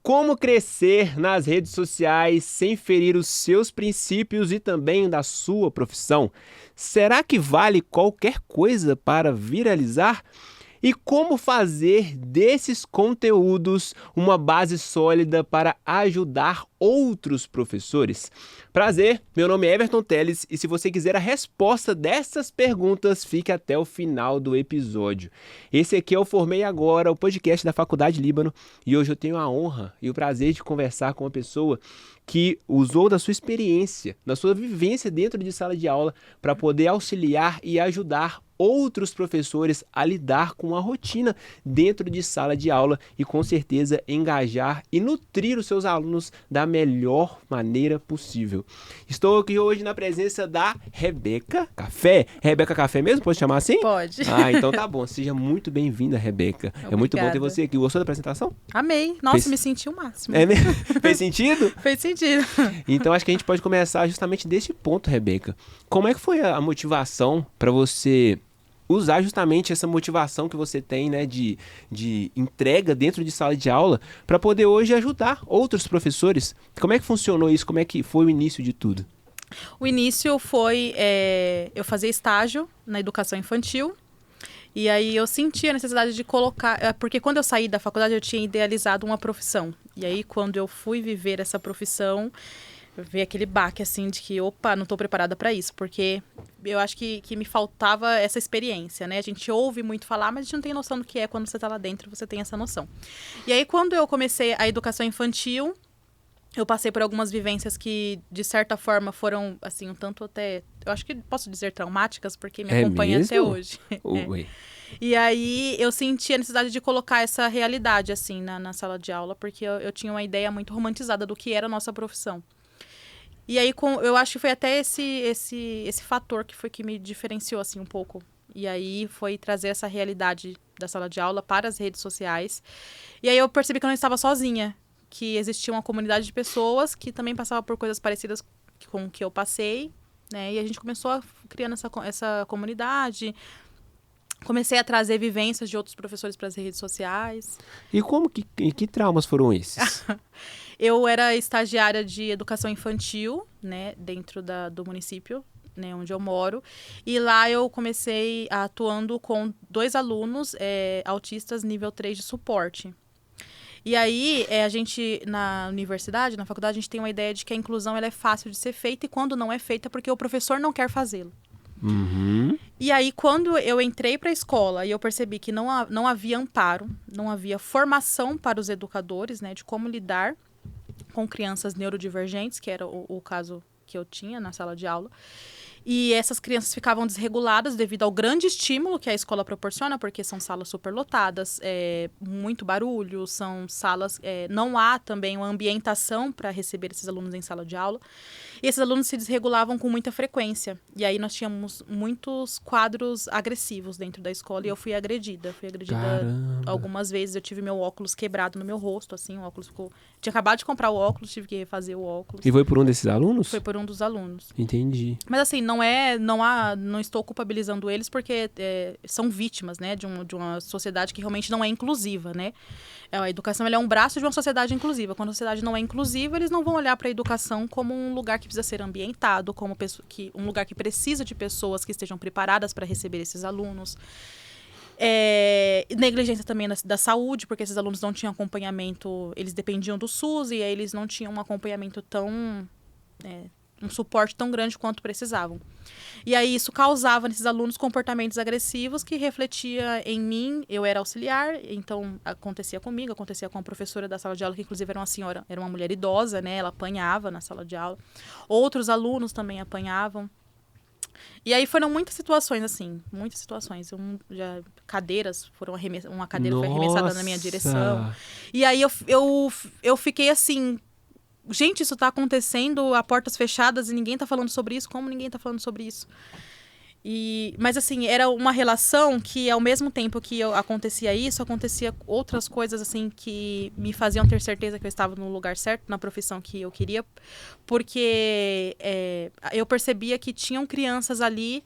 Como crescer nas redes sociais sem ferir os seus princípios e também da sua profissão? Será que vale qualquer coisa para viralizar? E como fazer desses conteúdos uma base sólida para ajudar outros professores? Prazer, meu nome é Everton Teles e se você quiser a resposta dessas perguntas, fique até o final do episódio. Esse aqui é o Formei Agora, o podcast da Faculdade Líbano, e hoje eu tenho a honra e o prazer de conversar com uma pessoa que usou da sua experiência, da sua vivência dentro de sala de aula para poder auxiliar e ajudar outros professores a lidar com a rotina dentro de sala de aula e com certeza engajar e nutrir os seus alunos da melhor maneira possível. Estou aqui hoje na presença da Rebeca Café. Rebeca Café mesmo? Pode chamar assim? Pode. Então tá bom. Seja muito bem-vinda, Rebeca. Obrigada. É muito bom ter você aqui. Gostou da apresentação? Amei. Nossa, me senti o máximo. É mesmo? Fez sentido? Fez sentido. Então acho que a gente pode começar justamente desse ponto, Rebeca. Como é que foi a motivação para você usar justamente essa motivação que você tem, né, de entrega dentro de sala de aula para poder hoje ajudar outros professores? Como é que funcionou isso? Como é que foi o início de tudo? O início foi eu fazer estágio na educação infantil. E aí eu senti a necessidade de colocar... Porque quando eu saí da faculdade eu tinha idealizado uma profissão. E aí quando eu fui viver essa profissão, veio aquele baque assim de que, opa, não estou preparada para isso. Porque eu acho que me faltava essa experiência, né? A gente ouve muito falar, mas a gente não tem noção do que é. Quando você está lá dentro, você tem essa noção. E aí quando eu comecei a educação infantil, eu passei por algumas vivências que, de certa forma, foram, assim, um tanto até... Eu acho que posso dizer traumáticas, porque me acompanha até hoje. E aí, eu senti a necessidade de colocar essa realidade, assim, na sala de aula, porque eu tinha uma ideia muito romantizada do que era a nossa profissão. E aí, eu acho que foi até esse fator que foi que me diferenciou, assim, um pouco. E aí, foi trazer essa realidade da sala de aula para as redes sociais. E aí, eu percebi que eu não estava sozinha, que existia uma comunidade de pessoas que também passava por coisas parecidas com o que eu passei, né? E a gente começou criando essa comunidade. Comecei a trazer vivências de outros professores para as redes sociais. E que traumas foram esses? Eu era estagiária de educação infantil, né, dentro do município, né, onde eu moro. E lá eu comecei atuando com 2 alunos autistas nível 3 de suporte. E aí, a gente, na universidade, na faculdade, a gente tem uma ideia de que a inclusão ela é fácil de ser feita e quando não é feita, porque o professor não quer fazê-lo. Uhum. E aí, quando eu entrei para a escola e eu percebi que não havia amparo, não havia formação para os educadores, né, de como lidar com crianças neurodivergentes, que era o caso que eu tinha na sala de aula. E essas crianças ficavam desreguladas devido ao grande estímulo que a escola proporciona, porque são salas superlotadas, muito barulho, são salas... não há também uma ambientação para receber esses alunos em sala de aula. E esses alunos se desregulavam com muita frequência. E aí nós tínhamos muitos quadros agressivos dentro da escola e eu fui agredida. Caramba. Algumas vezes. Eu tive meu óculos quebrado no meu rosto, assim, o óculos ficou... Tinha acabado de comprar o óculos, tive que refazer o óculos. E foi por um desses alunos? Foi por um dos alunos. Entendi. Mas assim, não estou culpabilizando eles porque são vítimas, né, de uma sociedade que realmente não é inclusiva, né? A educação ela é um braço de uma sociedade inclusiva. Quando a sociedade não é inclusiva, eles não vão olhar para a educação como um lugar que precisa ser ambientado, como um lugar que precisa de pessoas que estejam preparadas para receber esses alunos. Negligência também da saúde, porque esses alunos não tinham acompanhamento, eles dependiam do SUS e aí eles não tinham um acompanhamento um suporte tão grande quanto precisavam. E aí isso causava nesses alunos comportamentos agressivos que refletia em mim. Eu era auxiliar, então acontecia comigo, acontecia com a professora da sala de aula, que inclusive era uma mulher idosa, né? Ela apanhava na sala de aula. Outros alunos também apanhavam. E aí foram muitas situações, assim, muitas situações. Cadeiras uma cadeira foi arremessada na minha direção. E aí eu fiquei assim... Gente, isso tá acontecendo a portas fechadas e ninguém tá falando sobre isso. Como ninguém tá falando sobre isso? Mas, assim, era uma relação que, ao mesmo tempo que acontecia isso, acontecia outras coisas, assim, que me faziam ter certeza que eu estava no lugar certo, na profissão que eu queria. Porque eu percebia que tinham crianças ali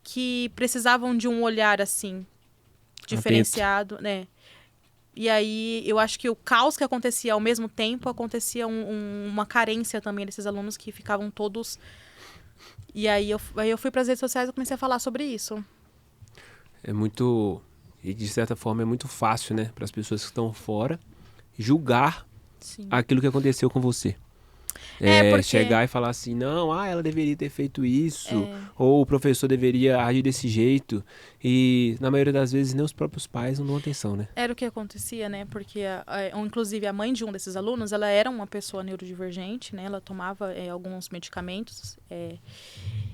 que precisavam de um olhar, assim, diferenciado, né? E aí, eu acho que o caos que acontecia ao mesmo tempo, acontecia uma carência também desses alunos que ficavam todos... E aí eu fui para as redes sociais e comecei a falar sobre isso. É muito... E de certa forma é muito fácil, né? Para as pessoas que estão fora julgar Sim. aquilo que aconteceu com você. Porque... Chegar e falar assim, não, ela deveria ter feito isso, ou o professor deveria agir desse jeito. E na maioria das vezes nem os próprios pais não dão atenção, né? Era o que acontecia, né? Porque, inclusive, a mãe de um desses alunos, ela era uma pessoa neurodivergente, né? Ela tomava alguns medicamentos.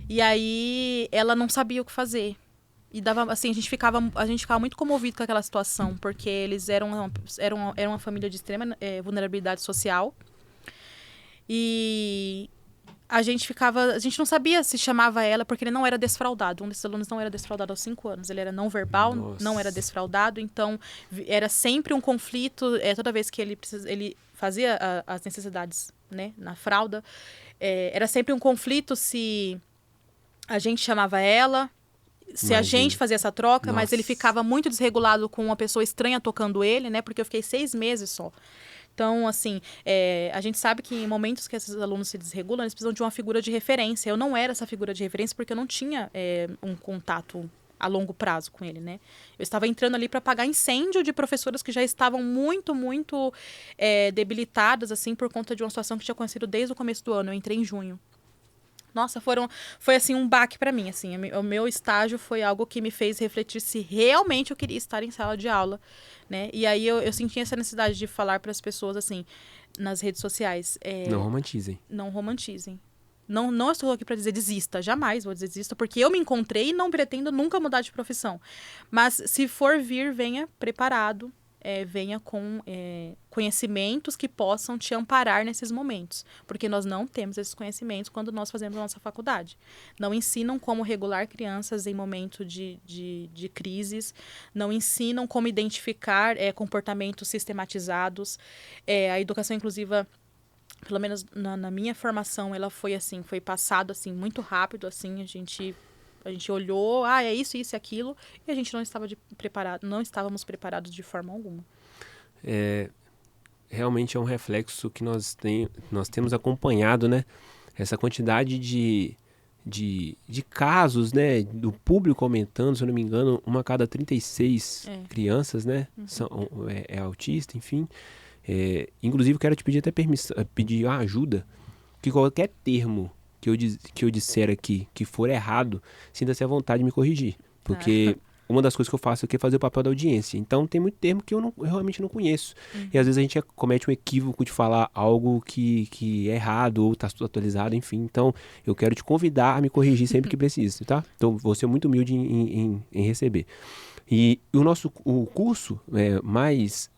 E aí, ela não sabia o que fazer. E dava, assim, a gente ficava muito comovido com aquela situação, porque eles eram uma família de extrema vulnerabilidade social. E a gente não sabia se chamava ela, porque ele não era desfraldado. Um desses alunos não era desfraldado aos 5 anos. Ele era não verbal, Nossa. não era desfraldado. Então, era sempre um conflito. Toda vez que ele fazia as necessidades, né, na fralda, era sempre um conflito se a gente chamava ela, se a gente fazia essa troca. Nossa. Mas ele ficava muito desregulado com uma pessoa estranha tocando ele, né? Porque eu fiquei 6 meses só. Então, assim, a gente sabe que em momentos que esses alunos se desregulam, eles precisam de uma figura de referência. Eu não era essa figura de referência porque eu não tinha um contato a longo prazo com ele, né? Eu estava entrando ali para apagar incêndio de professoras que já estavam muito, muito debilitadas, assim, por conta de uma situação que tinha acontecido desde o começo do ano. Eu entrei em junho. Nossa, foi assim um baque para mim, assim. O meu estágio foi algo que me fez refletir se realmente eu queria estar em sala de aula, né? E aí eu senti essa necessidade de falar para as pessoas, assim, nas redes sociais. Não romantizem. Não romantizem. Não estou aqui para dizer desista, jamais vou dizer desista, porque eu me encontrei e não pretendo nunca mudar de profissão. Mas se for vir, venha preparado. Venha com conhecimentos que possam te amparar nesses momentos. Porque nós não temos esses conhecimentos quando nós fazemos a nossa faculdade. Não ensinam como regular crianças em momento de crises. Não ensinam como identificar comportamentos sistematizados. A educação inclusiva, pelo menos na minha formação, ela foi assim, foi passado assim, muito rápido. Assim, a gente olhou, é isso e aquilo, e a gente não estávamos preparados de forma alguma. Realmente é um reflexo que nós temos acompanhado, né? Essa quantidade de casos, né? Do público aumentando, se eu não me engano, 1 a cada 36 crianças, né? Uhum. É autista, enfim. Inclusive, quero te pedir até pedir ajuda, que qualquer termo que eu disser aqui que for errado, sinta-se à vontade de me corrigir. Porque uma das coisas que eu faço aqui é fazer o papel da audiência. Então, tem muito termo que eu realmente não conheço. Uhum. E às vezes a gente comete um equívoco de falar algo que é errado ou está atualizado, enfim. Então, eu quero te convidar a me corrigir sempre que preciso, tá? Então, vou ser muito humilde em receber. E o curso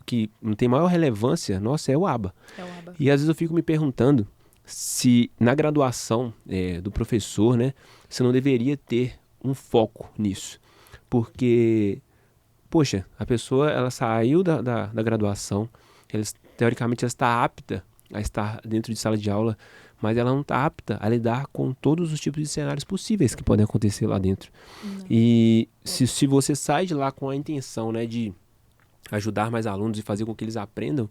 que tem maior relevância, nossa, é o ABA. E às vezes eu fico me perguntando se na graduação do professor, né, você não deveria ter um foco nisso. Porque, poxa, a pessoa ela saiu da graduação, teoricamente ela está apta a estar dentro de sala de aula, mas ela não está apta a lidar com todos os tipos de cenários possíveis que podem acontecer lá dentro. Não. E se você sai de lá com a intenção, né, de ajudar mais alunos e fazer com que eles aprendam,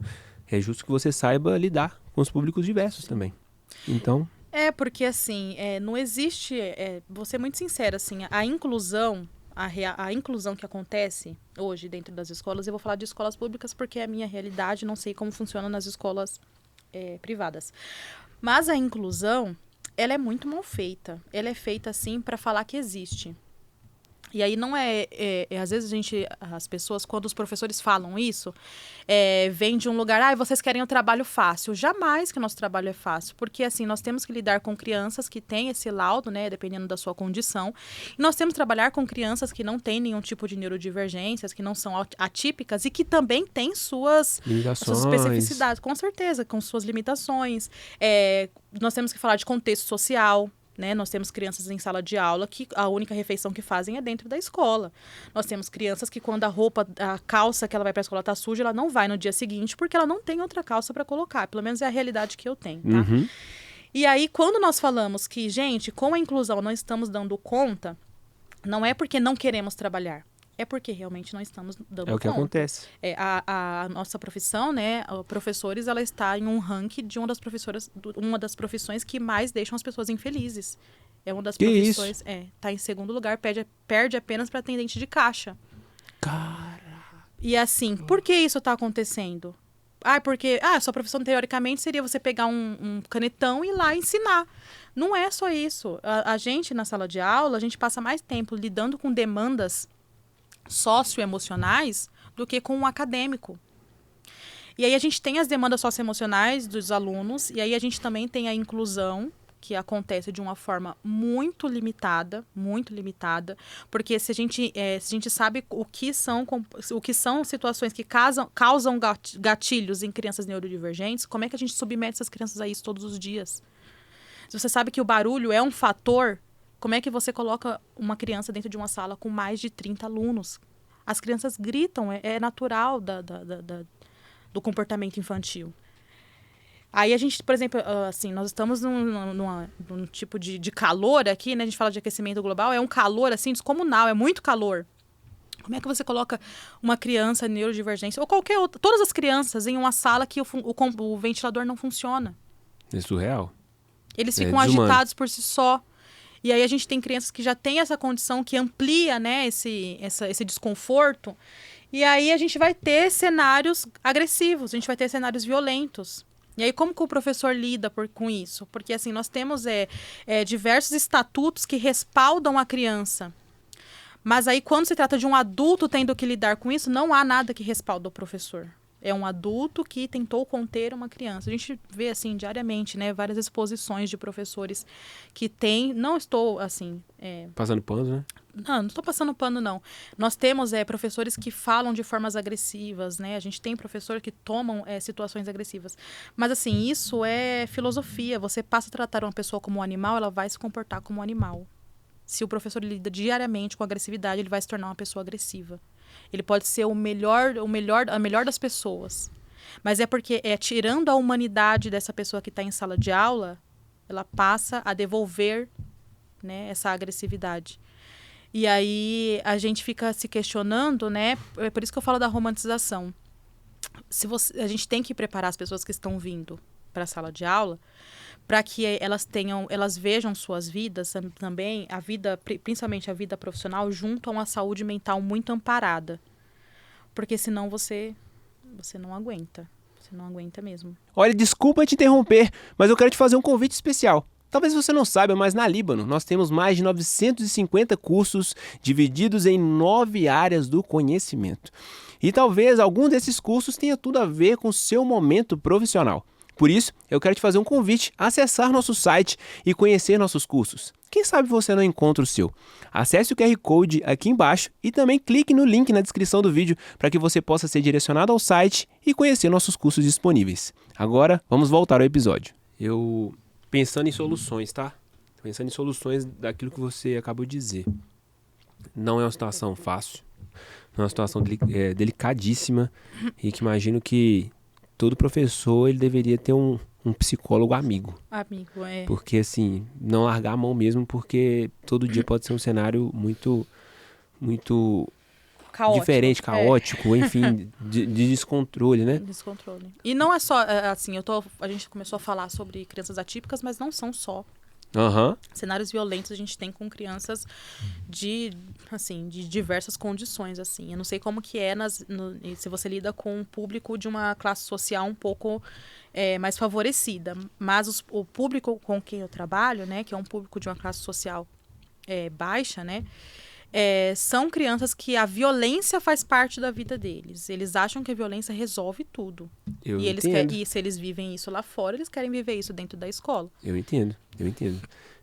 é justo que você saiba lidar com os públicos diversos também. Então... porque assim, não existe, vou ser muito sincera, assim, a inclusão que acontece hoje dentro das escolas, eu vou falar de escolas públicas porque é a minha realidade, não sei como funciona nas escolas privadas. Mas a inclusão, ela é muito mal feita. Ela é feita, assim, para falar que existe. E aí não às vezes as pessoas, quando os professores falam isso, vem de um lugar, vocês querem um trabalho fácil. Jamais que o nosso trabalho é fácil, porque assim, nós temos que lidar com crianças que têm esse laudo, né, dependendo da sua condição, e nós temos que trabalhar com crianças que não têm nenhum tipo de neurodivergências, que não são atípicas e que também têm suas especificidades, com certeza, com suas limitações. Nós temos que falar de contexto social, né? Nós temos crianças em sala de aula que a única refeição que fazem é dentro da escola. Nós temos crianças que quando a calça que ela vai para a escola está suja, ela não vai no dia seguinte porque ela não tem outra calça para colocar. Pelo menos é a realidade que eu tenho, tá? Uhum. E aí, quando nós falamos que, gente, com a inclusão não estamos dando conta, não é porque não queremos trabalhar. é porque realmente não estamos dando É o que conta. acontece. A nossa profissão, né, professores, ela está em um ranking de uma das profissões que mais deixam as pessoas infelizes. É uma das Que profissões, tá em segundo lugar, perde apenas para atendente de caixa. Cara. E assim, por que isso está acontecendo? Porque sua profissão teoricamente seria você pegar um canetão e ir lá ensinar. Não é só isso. A gente, na sala de aula, a gente passa mais tempo lidando com demandas socioemocionais do que com o acadêmico. E aí a gente tem as demandas socioemocionais dos alunos, e aí a gente também tem a inclusão, que acontece de uma forma muito limitada, porque se a gente sabe o que são situações que causam gatilhos em crianças neurodivergentes, como é que a gente submete essas crianças a isso todos os dias? Se você sabe que o barulho é um fator, como é que você coloca uma criança dentro de uma sala com mais de 30 alunos? As crianças gritam, é natural do comportamento infantil. Aí a gente, por exemplo, assim, nós estamos num tipo de calor aqui, né? A gente fala de aquecimento global, é um calor, assim, descomunal, é muito calor. Como é que você coloca uma criança neurodivergente, ou qualquer outra, todas as crianças em uma sala que o ventilador não funciona? É surreal. Eles ficam agitados por si só. E aí a gente tem crianças que já têm essa condição que amplia, né, esse desconforto. E aí a gente vai ter cenários agressivos, a gente vai ter cenários violentos. E aí, como que o professor lida com isso? Porque, assim, nós temos diversos estatutos que respaldam a criança. Mas aí, quando se trata de um adulto tendo que lidar com isso, não há nada que respalda o professor. É um adulto que tentou conter uma criança. A gente vê, assim, diariamente, né, várias exposições de professores que têm... Não estou, assim... Passando pano, né? Não estou passando pano, não. Nós temos professores que falam de formas agressivas, né? A gente tem professor que tomam situações agressivas. Mas, assim, isso é filosofia. Você passa a tratar uma pessoa como um animal, ela vai se comportar como um animal. Se o professor lida diariamente com agressividade, ele vai se tornar uma pessoa agressiva. Ele pode ser a melhor das pessoas. Mas é porque, tirando a humanidade dessa pessoa que está em sala de aula, ela passa a devolver, né, essa agressividade. E aí a gente fica se questionando, né? É por isso que eu falo da romantização. A gente tem que preparar as pessoas que estão vindo para a sala de aula para que elas vejam suas vidas também, principalmente a vida profissional, junto a uma saúde mental muito amparada. Porque senão você não aguenta. Você não aguenta mesmo. Olha, desculpa te interromper, mas eu quero te fazer um convite especial. Talvez você não saiba, mas na Líbano nós temos mais de 950 cursos divididos em 9 áreas do conhecimento. E talvez algum desses cursos tenha tudo a ver com o seu momento profissional. Por isso, eu quero te fazer um convite a acessar nosso site e conhecer nossos cursos. Quem sabe você não encontra o seu? Acesse o QR Code aqui embaixo e também clique no link na descrição do vídeo para que você possa ser direcionado ao site e conhecer nossos cursos disponíveis. Agora, vamos voltar ao episódio. Pensando em soluções, tá? Pensando em soluções daquilo que você acabou de dizer. Não é uma situação fácil. É uma situação delicadíssima e que imagino que todo professor ele deveria ter um psicólogo amigo. Amigo, é. Porque, assim, não largar a mão mesmo, porque todo dia pode ser um cenário muito caótico, diferente, caótico, enfim, de descontrole, né? Descontrole. E não é só, assim, a gente começou a falar sobre crianças atípicas, mas não são só. Cenários violentos a gente tem com crianças de diversas condições, assim. Eu não sei como que se você lida com um público de uma classe social um pouco mais favorecida. Mas o público com quem eu trabalho, né, que é um público de uma classe social baixa, né, são crianças que a violência faz parte da vida deles. Eles acham que a violência resolve tudo. E se eles vivem isso lá fora, eles querem viver isso dentro da escola. Eu entendo.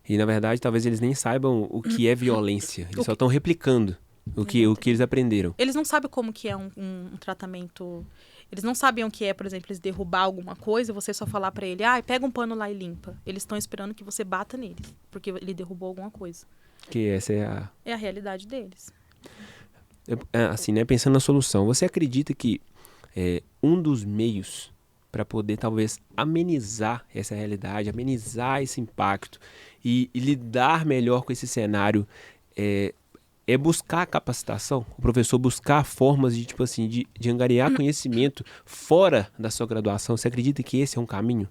E, na verdade, talvez eles nem saibam o que é violência. Eles só estão replicando o que eles aprenderam. Eles não sabem como que é um tratamento... Eles não sabem o que é, por exemplo, eles derrubar alguma coisa e você só falar pra ele, pega um pano lá e limpa. Eles estão esperando que você bata nele, porque ele derrubou alguma coisa. Que essa é a realidade deles. Assim, né? Pensando na solução, você acredita que um dos meios para poder talvez amenizar essa realidade, amenizar esse impacto e lidar melhor com esse cenário é buscar a capacitação, o professor buscar formas de, tipo assim, de angariar conhecimento fora da sua graduação. Você acredita que esse é um caminho?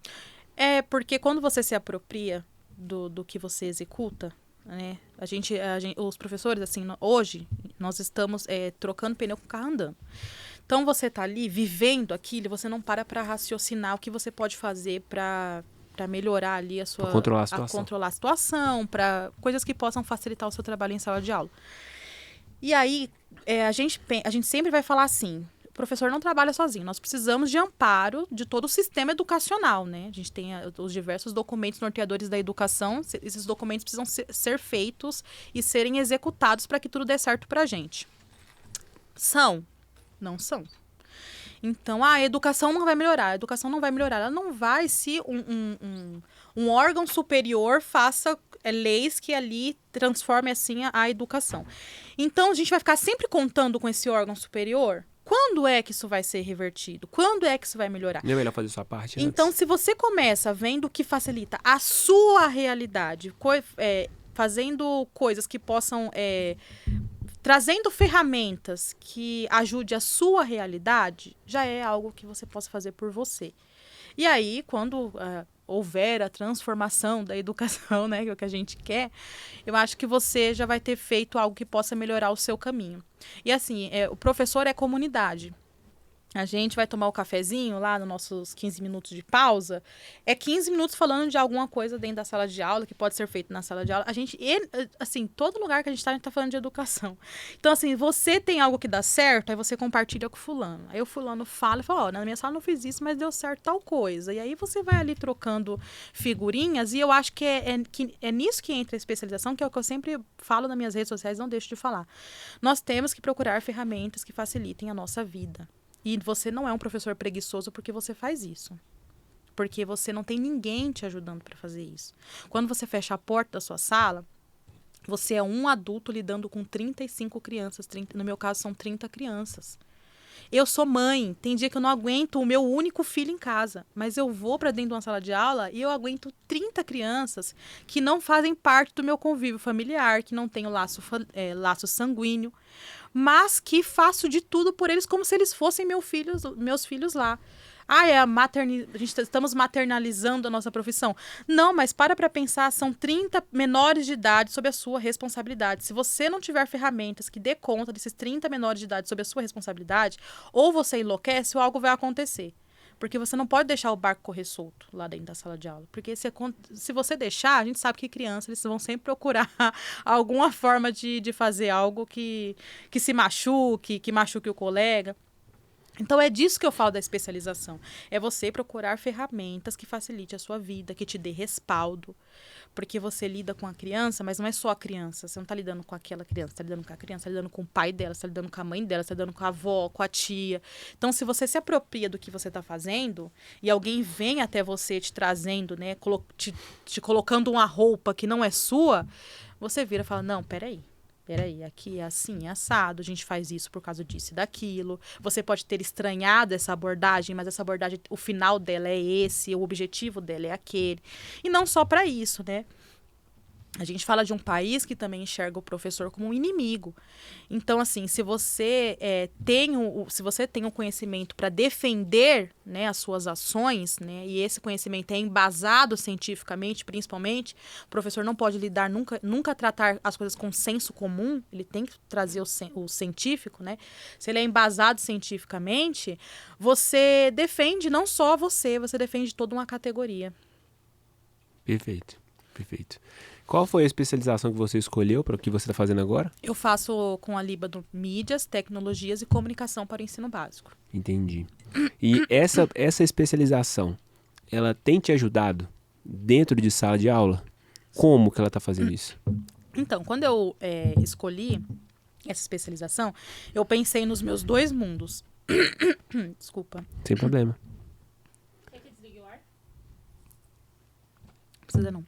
É, porque quando você se apropria do que você executa, né? Os professores, assim, hoje, nós estamos trocando pneu com o carro andando. Então, você está ali vivendo aquilo, você não para raciocinar o que você pode fazer para melhorar ali Pra controlar a situação. controlar a situação, para coisas que possam facilitar o seu trabalho em sala de aula. E aí, a gente sempre vai falar assim, o professor não trabalha sozinho, nós precisamos de amparo de todo o sistema educacional, né? A gente tem os diversos documentos norteadores da educação, esses documentos precisam ser feitos e serem executados para que tudo dê certo para a gente. São? Não são. Então, a educação não vai melhorar. A educação não vai melhorar. Ela não vai se um órgão superior faça leis que ali transformem assim a educação. Então, a gente vai ficar sempre contando com esse órgão superior? Quando é que isso vai ser revertido? Quando é que isso vai melhorar? Não é melhor fazer sua parte antes? Então, se você começa vendo o que facilita a sua realidade, fazendo coisas que possam... trazendo ferramentas que ajude a sua realidade, já é algo que você possa fazer por você. E aí, quando houver a transformação da educação, né, que é o que a gente quer, eu acho que você já vai ter feito algo que possa melhorar o seu caminho. E assim, o professor é comunidade. A gente vai tomar o cafezinho lá nos nossos 15 minutos de pausa. É 15 minutos falando de alguma coisa dentro da sala de aula, que pode ser feito na sala de aula. Assim, todo lugar que a gente tá falando de educação. Então, assim, você tem algo que dá certo, aí você compartilha com o fulano. Aí o fulano fala e fala, na minha sala não fiz isso, mas deu certo tal coisa. E aí você vai ali trocando figurinhas, e eu acho que é nisso que entra a especialização, que é o que eu sempre falo nas minhas redes sociais, não deixo de falar. Nós temos que procurar ferramentas que facilitem a nossa vida. E você não é um professor preguiçoso porque você faz isso. Porque você não tem ninguém te ajudando para fazer isso. Quando você fecha a porta da sua sala, você é um adulto lidando com 35 crianças. No meu caso, são 30 crianças. Eu sou mãe. Tem dia que eu não aguento o meu único filho em casa. Mas eu vou para dentro de uma sala de aula e eu aguento 30 crianças que não fazem parte do meu convívio familiar, que não têm o laço sanguíneo, mas que faço de tudo por eles como se eles fossem meus filhos lá. Estamos maternalizando a nossa profissão. Não, mas para pensar, são 30 menores de idade sob a sua responsabilidade. Se você não tiver ferramentas que dê conta desses 30 menores de idade sob a sua responsabilidade, ou você enlouquece ou algo vai acontecer. Porque você não pode deixar o barco correr solto lá dentro da sala de aula. Porque se você deixar, a gente sabe que crianças eles vão sempre procurar alguma forma de fazer algo que se machuque, que machuque o colega. Então, é disso que eu falo da especialização. É você procurar ferramentas que facilite a sua vida, que te dê respaldo. Porque você lida com a criança, mas não é só a criança. Você não está lidando com aquela criança, você está lidando com a criança, você está lidando com o pai dela, você está lidando com a mãe dela, você está lidando com a avó, com a tia. Então, se você se apropria do que você está fazendo e alguém vem até você te trazendo, né, te colocando uma roupa que não é sua, você vira e fala, não, peraí, aqui é assim, é assado, a gente faz isso por causa disso e daquilo. Você pode ter estranhado essa abordagem, mas essa abordagem, o final dela é esse, o objetivo dela é aquele. E não só para isso, né? A gente fala de um país que também enxerga o professor como um inimigo. Então, assim, se você tem o conhecimento para defender, né, as suas ações, né, e esse conhecimento é embasado cientificamente, principalmente, o professor não pode nunca tratar as coisas com senso comum, ele tem que trazer o científico, né? Se ele é embasado cientificamente, você defende não só você defende toda uma categoria. Perfeito. Qual foi a especialização que você escolheu para o que você está fazendo agora? Eu faço com a Líbano Mídias, Tecnologias e Comunicação para o Ensino Básico. Entendi. E essa especialização, ela tem te ajudado dentro de sala de aula? Como que ela está fazendo isso? Então, quando eu escolhi essa especialização, eu pensei nos meus dois mundos. Desculpa. Sem problema. Quer que desligue o ar? Precisa não.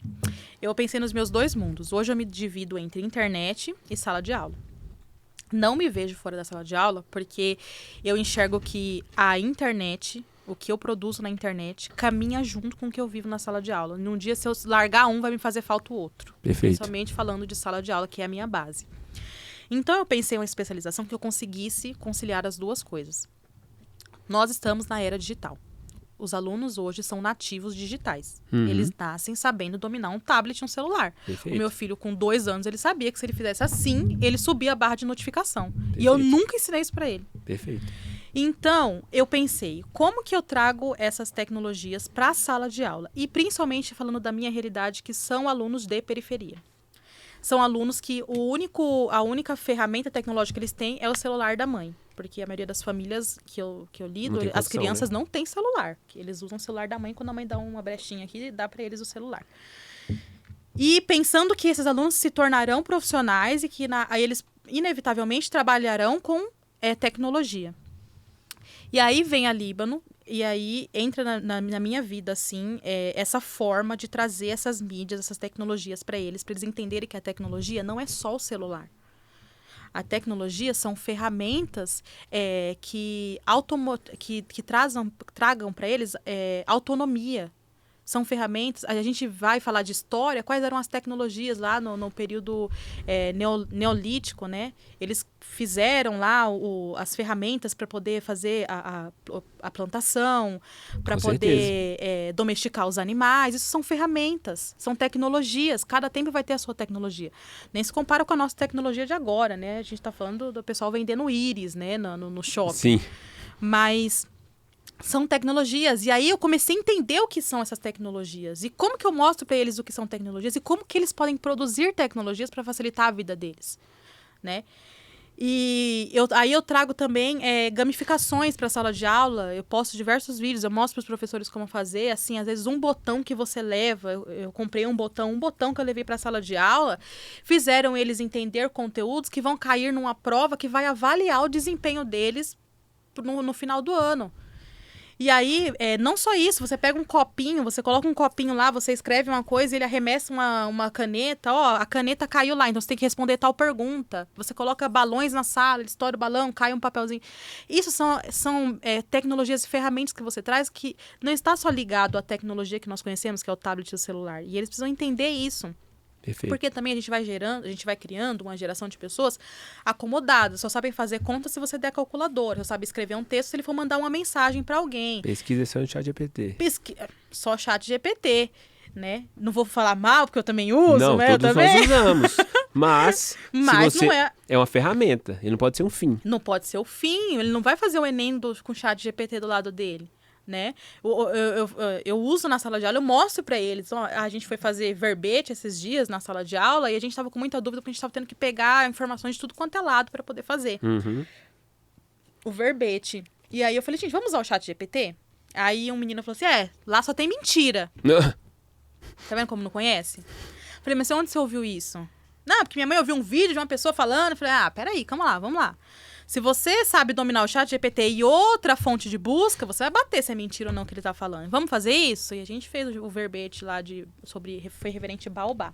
Eu pensei nos meus dois mundos. Hoje eu me divido entre internet e sala de aula. Não me vejo fora da sala de aula, porque eu enxergo que a internet, o que eu produzo na internet, caminha junto com o que eu vivo na sala de aula. Num dia, se eu largar um, vai me fazer falta o outro. Perfeito. Principalmente falando de sala de aula, que é a minha base. Então, eu pensei em uma especialização que eu conseguisse conciliar as duas coisas. Nós estamos na era digital. Os alunos hoje são nativos digitais. Eles nascem sabendo dominar um tablet e um celular. Perfeito. O meu filho, com 2 anos, ele sabia que se ele fizesse assim, ele subia a barra de notificação. Perfeito. E eu nunca ensinei isso para ele. Perfeito. Então, eu pensei, como que eu trago essas tecnologias para a sala de aula? E principalmente falando da minha realidade, que são alunos de periferia. São alunos que a única ferramenta tecnológica que eles têm é o celular da mãe. Porque a maioria das famílias que eu lido, Não tem as condição, crianças né? não têm celular. Eles usam o celular da mãe, quando a mãe dá uma brechinha aqui, dá para eles o celular. E pensando que esses alunos se tornarão profissionais e que aí eles inevitavelmente trabalharão com tecnologia. E aí vem a Líbano, e aí entra na minha vida, assim, essa forma de trazer essas mídias, essas tecnologias para eles entenderem que a tecnologia não é só o celular. A tecnologia são ferramentas que tragam para eles autonomia. São ferramentas. A gente vai falar de história, quais eram as tecnologias lá no período neolítico, né? Eles fizeram lá as ferramentas para poder fazer a plantação, para poder domesticar os animais. Isso são ferramentas, são tecnologias. Cada tempo vai ter a sua tecnologia. Nem se compara com a nossa tecnologia de agora, né? A gente está falando do pessoal vendendo íris, né? No shopping. Sim. Mas são tecnologias. E aí eu comecei a entender o que são essas tecnologias. E como que eu mostro para eles o que são tecnologias. E como que eles podem produzir tecnologias para facilitar a vida deles, né? E aí eu trago também gamificações para a sala de aula. Eu posto diversos vídeos, eu mostro para os professores como fazer. Assim, às vezes um botão que você leva, eu comprei um botão que eu levei para a sala de aula, fizeram eles entender conteúdos que vão cair numa prova que vai avaliar o desempenho deles no final do ano. E aí, não só isso, você pega um copinho, você coloca um copinho lá, você escreve uma coisa, ele arremessa uma caneta, a caneta caiu lá, então você tem que responder tal pergunta. Você coloca balões na sala, ele estoura o balão, cai um papelzinho. Isso são tecnologias e ferramentas que você traz que não está só ligado à tecnologia que nós conhecemos, que é o tablet e o celular. E eles precisam entender isso. Perfeito. Porque também a gente vai criando uma geração de pessoas acomodadas, só sabem fazer conta se você der calculadora, só sabe escrever um texto se ele for mandar uma mensagem para alguém. Pesquisa só no ChatGPT. Só ChatGPT, né? Não vou falar mal, porque eu também uso, Não, né? todos nós usamos. Mas se você não é. É uma ferramenta, ele não pode ser um fim. Não pode ser o fim, ele não vai fazer o Enem com o ChatGPT do lado dele. Né? Eu uso na sala de aula, eu mostro para eles. A gente foi fazer verbete esses dias na sala de aula e a gente estava com muita dúvida porque a gente estava tendo que pegar informações de tudo quanto é lado para poder fazer o verbete. E aí eu falei, gente, vamos usar o ChatGPT? Aí um menino falou assim, lá só tem mentira. Tá vendo como não conhece? Falei, mas onde você ouviu isso? Não, porque minha mãe ouviu um vídeo de uma pessoa falando. Falei, peraí, calma lá, vamos lá. Se você sabe dominar o ChatGPT e outra fonte de busca, você vai bater se é mentira ou não que ele tá falando. Vamos fazer isso? E a gente fez o verbete lá foi referente Baobá.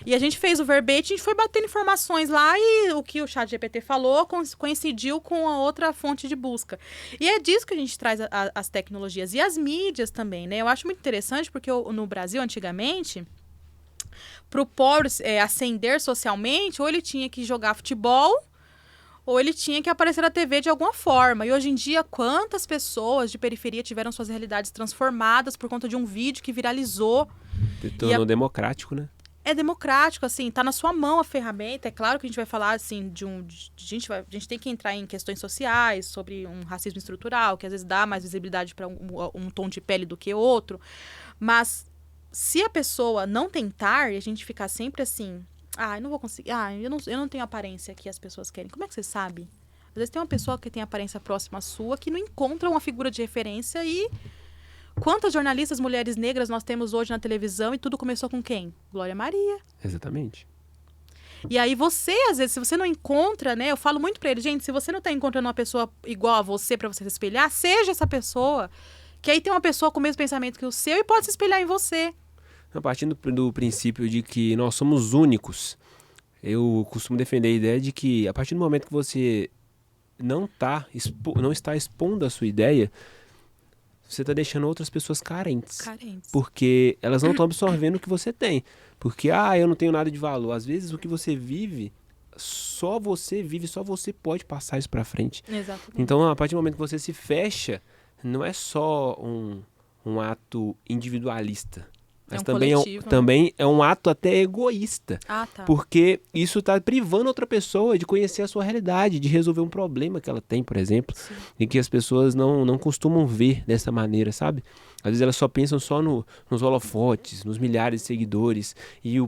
E a gente fez o verbete, a gente foi batendo informações lá e o que o ChatGPT falou coincidiu com a outra fonte de busca. E é disso que a gente traz as tecnologias. E as mídias também, né? Eu acho muito interessante porque no Brasil, antigamente, pro pobre ascender socialmente, ou ele tinha que jogar futebol, ou ele tinha que aparecer na TV de alguma forma. E hoje em dia, quantas pessoas de periferia tiveram suas realidades transformadas por conta de um vídeo que viralizou? Tornou democrático, né? É democrático, assim, tá na sua mão a ferramenta. É claro que a gente vai falar, assim, a gente tem que entrar em questões sociais, sobre um racismo estrutural, que às vezes dá mais visibilidade para um tom de pele do que outro. Mas se a pessoa não tentar e a gente ficar sempre assim... eu não vou conseguir. Eu não tenho a aparência que as pessoas querem. Como é que você sabe? Às vezes tem uma pessoa que tem aparência próxima à sua que não encontra uma figura de referência e... Quantas jornalistas mulheres negras nós temos hoje na televisão e tudo começou com quem? Glória Maria. Exatamente. E aí você, às vezes, se você não encontra, né? Eu falo muito pra ele, gente, se você não tá encontrando uma pessoa igual a você pra você se espelhar, seja essa pessoa. Que aí tem uma pessoa com o mesmo pensamento que o seu e pode se espelhar em você. Partindo do princípio de que nós somos únicos, eu costumo defender a ideia de que a partir do momento que você não está expondo a sua ideia, você está deixando outras pessoas carentes. Porque elas não estão absorvendo o que você tem. Porque, eu não tenho nada de valor. Às vezes o que você vive, só você vive, só você pode passar isso pra frente. Exatamente. Então, a partir do momento que você se fecha, não é só um ato individualista, mas um também, coletivo, né? também é um ato até egoísta. Ah, tá. Porque isso está privando outra pessoa de conhecer a sua realidade, de resolver um problema que ela tem, por exemplo, Sim. e que as pessoas não costumam ver dessa maneira, sabe? Às vezes elas só pensam só nos holofotes, nos milhares de seguidores. E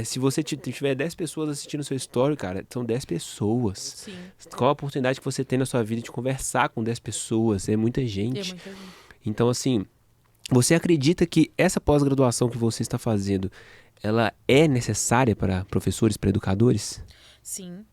se você tiver 10 pessoas assistindo seu story, cara, são 10 pessoas. Sim. Qual a oportunidade que você tem na sua vida de conversar com 10 pessoas? É muita É gente. muita gente. Então, assim, você acredita que essa pós-graduação que você está fazendo, ela é necessária para professores, para educadores? Sim.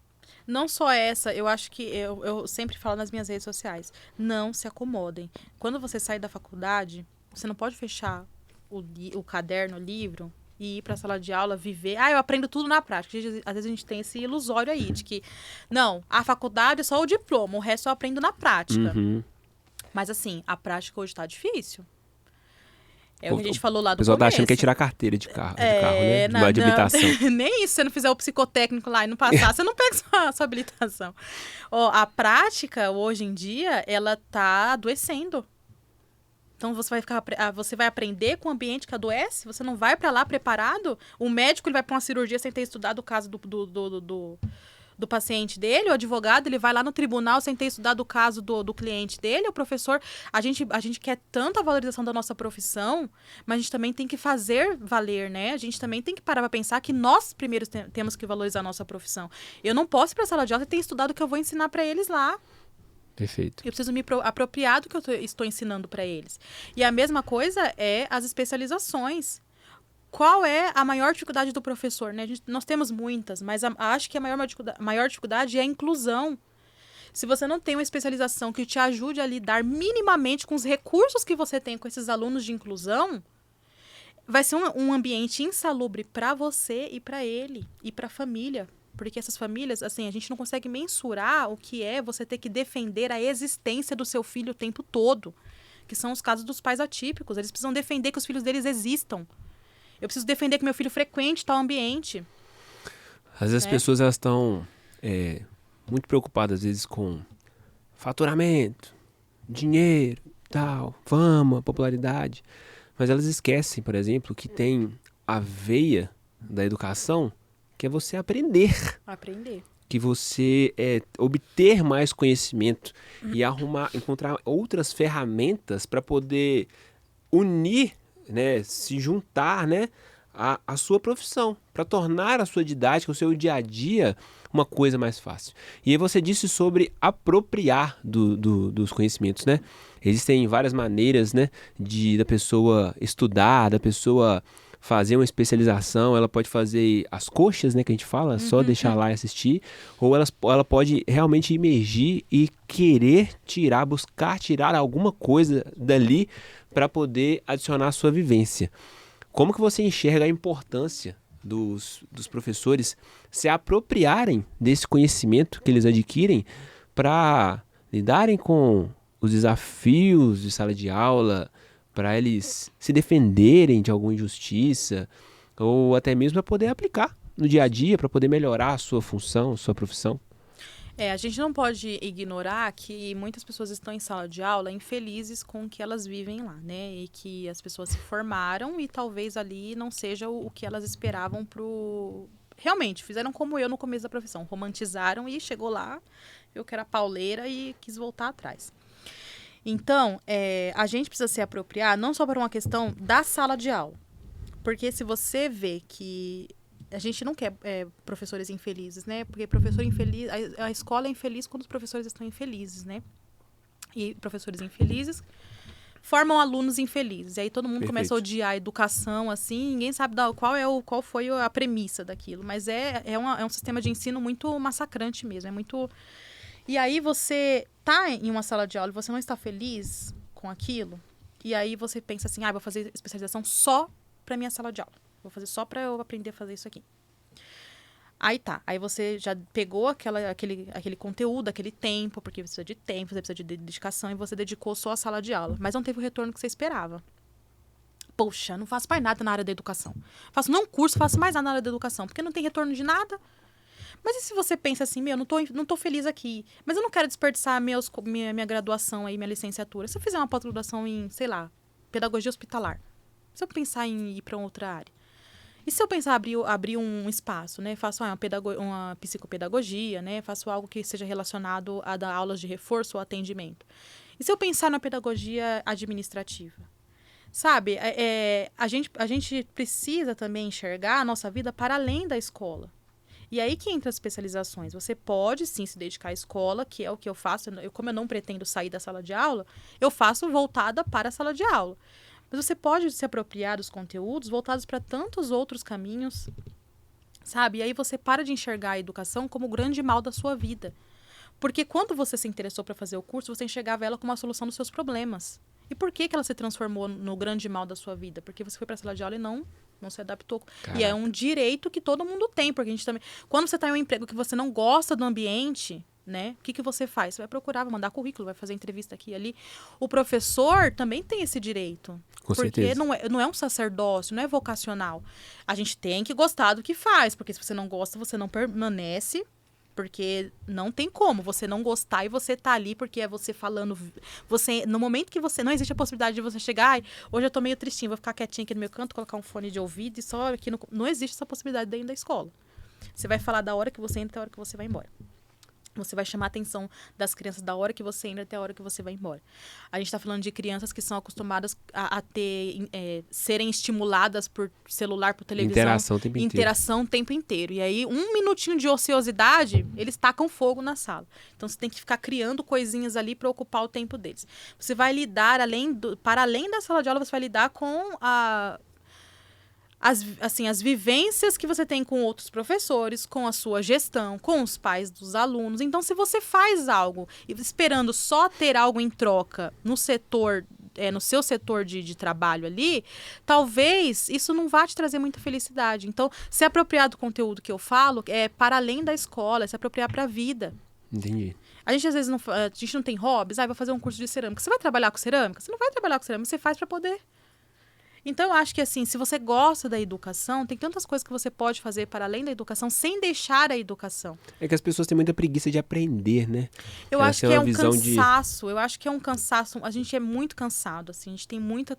Não só essa, eu acho que eu sempre falo nas minhas redes sociais, não se acomodem. Quando você sai da faculdade, você não pode fechar o caderno, o livro, e ir para a sala de aula, viver. Eu aprendo tudo na prática. Às vezes a gente tem esse ilusório aí, de que, não, a faculdade é só o diploma, o resto eu aprendo na prática. Uhum. Mas assim, a prática hoje tá difícil. É o que a gente falou lá do O pessoal tá começo. achando que é tirar carteira de carro, né? De habilitação. Nem isso, se você não fizer o psicotécnico lá e não passar, você não pega sua habilitação. A prática, hoje em dia, ela tá adoecendo. Então, você vai aprender com o ambiente que adoece? Você não vai para lá preparado? O médico ele vai para uma cirurgia sem ter estudado o caso do paciente dele, o advogado, ele vai lá no tribunal sem ter estudado o caso do cliente dele, o professor, a gente quer tanto a valorização da nossa profissão, mas a gente também tem que fazer valer, né? A gente também tem que parar pra pensar que nós primeiros temos que valorizar a nossa profissão. Eu não posso ir pra sala de aula e ter estudado o que eu vou ensinar pra eles lá. Perfeito. Eu preciso me apropriar do que eu estou ensinando pra eles. E a mesma coisa é as especializações. Qual é a maior dificuldade do professor, né? Nós temos muitas, mas acho que a maior dificuldade é a inclusão. Se você não tem uma especialização que te ajude a lidar minimamente com os recursos que você tem com esses alunos de inclusão, vai ser um ambiente insalubre para você e para ele e para a família. Porque essas famílias, assim, a gente não consegue mensurar o que é você ter que defender a existência do seu filho o tempo todo. Que são os casos dos pais atípicos. Eles precisam defender que os filhos deles existam. Eu preciso defender que meu filho frequente tal ambiente. Às vezes as pessoas elas estão muito preocupadas, às vezes, com faturamento, dinheiro, tal, fama, popularidade. Mas elas esquecem, por exemplo, que tem a veia da educação, que é você aprender. Aprender. Que você obter mais conhecimento e encontrar outras ferramentas para poder unir, né, se juntar, né, a sua profissão, para tornar a sua didática, o seu dia a dia, uma coisa mais fácil. E aí você disse sobre apropriar dos conhecimentos, né? Existem várias maneiras, né, da pessoa estudar, da pessoa fazer uma especialização. Ela pode fazer as coxas, né, que a gente fala, só deixar lá e assistir, ou ela pode realmente imergir e buscar tirar alguma coisa dali para poder adicionar a sua vivência. Como que você enxerga a importância dos professores se apropriarem desse conhecimento que eles adquirem para lidarem com os desafios de sala de aula, para eles se defenderem de alguma injustiça, ou até mesmo para poder aplicar no dia a dia, para poder melhorar a sua função, a sua profissão? A gente não pode ignorar que muitas pessoas estão em sala de aula infelizes com o que elas vivem lá, né? E que as pessoas se formaram e talvez ali não seja o que elas esperavam Realmente, fizeram como eu no começo da profissão. Romantizaram e chegou lá, eu que era pauleira e quis voltar atrás. Então, a gente precisa se apropriar não só para uma questão da sala de aula. Porque se você vê que a gente não quer professores infelizes, né? Porque professor infeliz, a escola é infeliz quando os professores estão infelizes, né? E professores infelizes formam alunos infelizes. E aí todo mundo Perfeito. começa a odiar a educação, assim, ninguém sabe qual foi a premissa daquilo. Mas é um sistema de ensino muito massacrante mesmo, é muito... E aí você tá em uma sala de aula e você não está feliz com aquilo, e aí você pensa assim, vou fazer especialização só para minha sala de aula. Vou fazer só para eu aprender a fazer isso aqui. Aí tá. Aí você já pegou aquele conteúdo, aquele tempo, porque você precisa de tempo, você precisa de dedicação, e você dedicou só a sala de aula. Mas não teve o retorno que você esperava. Poxa, não faço mais nada na área da educação. Faço não curso, faço mais nada na área da educação, porque não tem retorno de nada. Mas e se você pensa assim, não tô feliz aqui, mas eu não quero desperdiçar minha graduação aí, minha licenciatura. Se eu fizer uma pós-graduação em, sei lá, pedagogia hospitalar, se eu pensar em ir para outra área, e se eu pensar abrir um espaço, né? Faço uma psicopedagogia, né? Faço algo que seja relacionado a dar aulas de reforço ou atendimento. E se eu pensar na pedagogia administrativa? Sabe, a gente precisa também enxergar a nossa vida para além da escola. E aí que entra as especializações. Você pode, sim, se dedicar à escola, que é o que eu faço. Como eu não pretendo sair da sala de aula, eu faço voltada para a sala de aula. Mas você pode se apropriar dos conteúdos voltados para tantos outros caminhos, sabe? E aí você para de enxergar a educação como o grande mal da sua vida. Porque quando você se interessou para fazer o curso, você enxergava ela como a solução dos seus problemas. E por que ela se transformou no grande mal da sua vida? Porque você foi para a sala de aula e não se adaptou. Caraca. E é um direito que todo mundo tem, porque a gente também... Quando você está em um emprego que você não gosta do ambiente, né? O que você faz? Você vai procurar, vai mandar currículo, vai fazer entrevista aqui e ali. O professor também tem esse direito. Com porque certeza. não é um sacerdócio, não é vocacional. A gente tem que gostar do que faz, porque se você não gosta, você não permanece. Porque não tem como você não gostar e você tá ali porque é você falando. No momento que você. Não existe a possibilidade de você chegar. Hoje eu tô meio tristinho, vou ficar quietinho aqui no meu canto, colocar um fone de ouvido e só aqui no. Não existe essa possibilidade dentro da escola. Você vai falar da hora que você entra até a hora que você vai embora. Você vai chamar a atenção das crianças da hora que você entra até a hora que você vai embora. A gente está falando de crianças que são acostumadas a serem estimuladas por celular, por televisão. Interação o tempo inteiro. Interação o tempo inteiro. E aí, um minutinho de ociosidade, eles tacam fogo na sala. Então, você tem que ficar criando coisinhas ali para ocupar o tempo deles. Você vai lidar, para além da sala de aula, você vai lidar com as vivências que você tem com outros professores, com a sua gestão, com os pais dos alunos. Então, se você faz algo esperando só ter algo em troca no seu setor de trabalho ali, talvez isso não vá te trazer muita felicidade. Então, se apropriar do conteúdo que eu falo é para além da escola, é se apropriar para a vida. Entendi. A gente, às vezes, a gente não tem hobbies. Vai fazer um curso de cerâmica. Você vai trabalhar com cerâmica? Você não vai trabalhar com cerâmica, você faz para poder... Então, eu acho que, assim, se você gosta da educação, tem tantas coisas que você pode fazer para além da educação, sem deixar a educação. É que as pessoas têm muita preguiça de aprender, né? Eu acho que é um cansaço. Eu acho que é um cansaço. A gente é muito cansado, assim. A gente tem muita...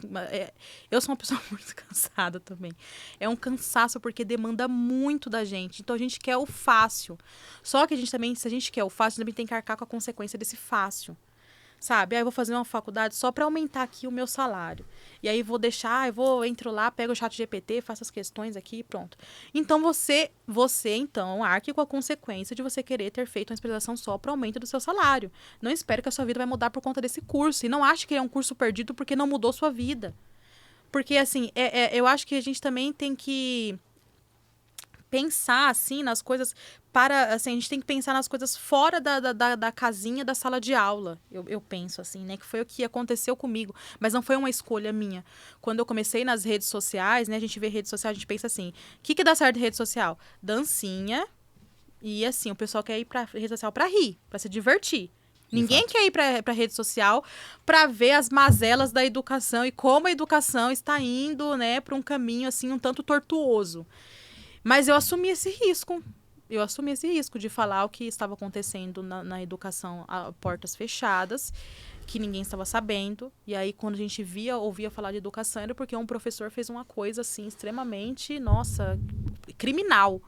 eu sou uma pessoa muito cansada também. É um cansaço porque demanda muito da gente. Então, a gente quer o fácil. Só que a gente também, se a gente quer o fácil, a gente também tem que arcar com a consequência desse fácil. Sabe? Aí eu vou fazer uma faculdade só para aumentar aqui o meu salário. E aí entro lá, pego o chat GPT, faço as questões aqui e pronto. Então você então, arque com a consequência de você querer ter feito uma especialização só para aumento do seu salário. Não espere que a sua vida vai mudar por conta desse curso. E não ache que é um curso perdido porque não mudou sua vida. Porque, assim, eu acho que a gente também tem que pensar, assim, nas coisas a gente tem que pensar nas coisas fora da casinha da sala de aula. Eu penso, assim, né? Que foi o que aconteceu comigo. Mas não foi uma escolha minha. Quando eu comecei nas redes sociais, né? A gente vê redes sociais, a gente pensa assim, o que dá certo em rede social? Dancinha. E, assim, o pessoal quer ir pra rede social pra rir, pra se divertir. Ninguém quer ir pra rede social para ver as mazelas da educação e como a educação está indo, né, para um caminho, assim, um tanto tortuoso. Mas eu assumi esse risco. Eu assumi esse risco de falar o que estava acontecendo na educação a portas fechadas, que ninguém estava sabendo. E aí, quando a gente ouvia falar de educação, era porque um professor fez uma coisa, assim, extremamente, criminal.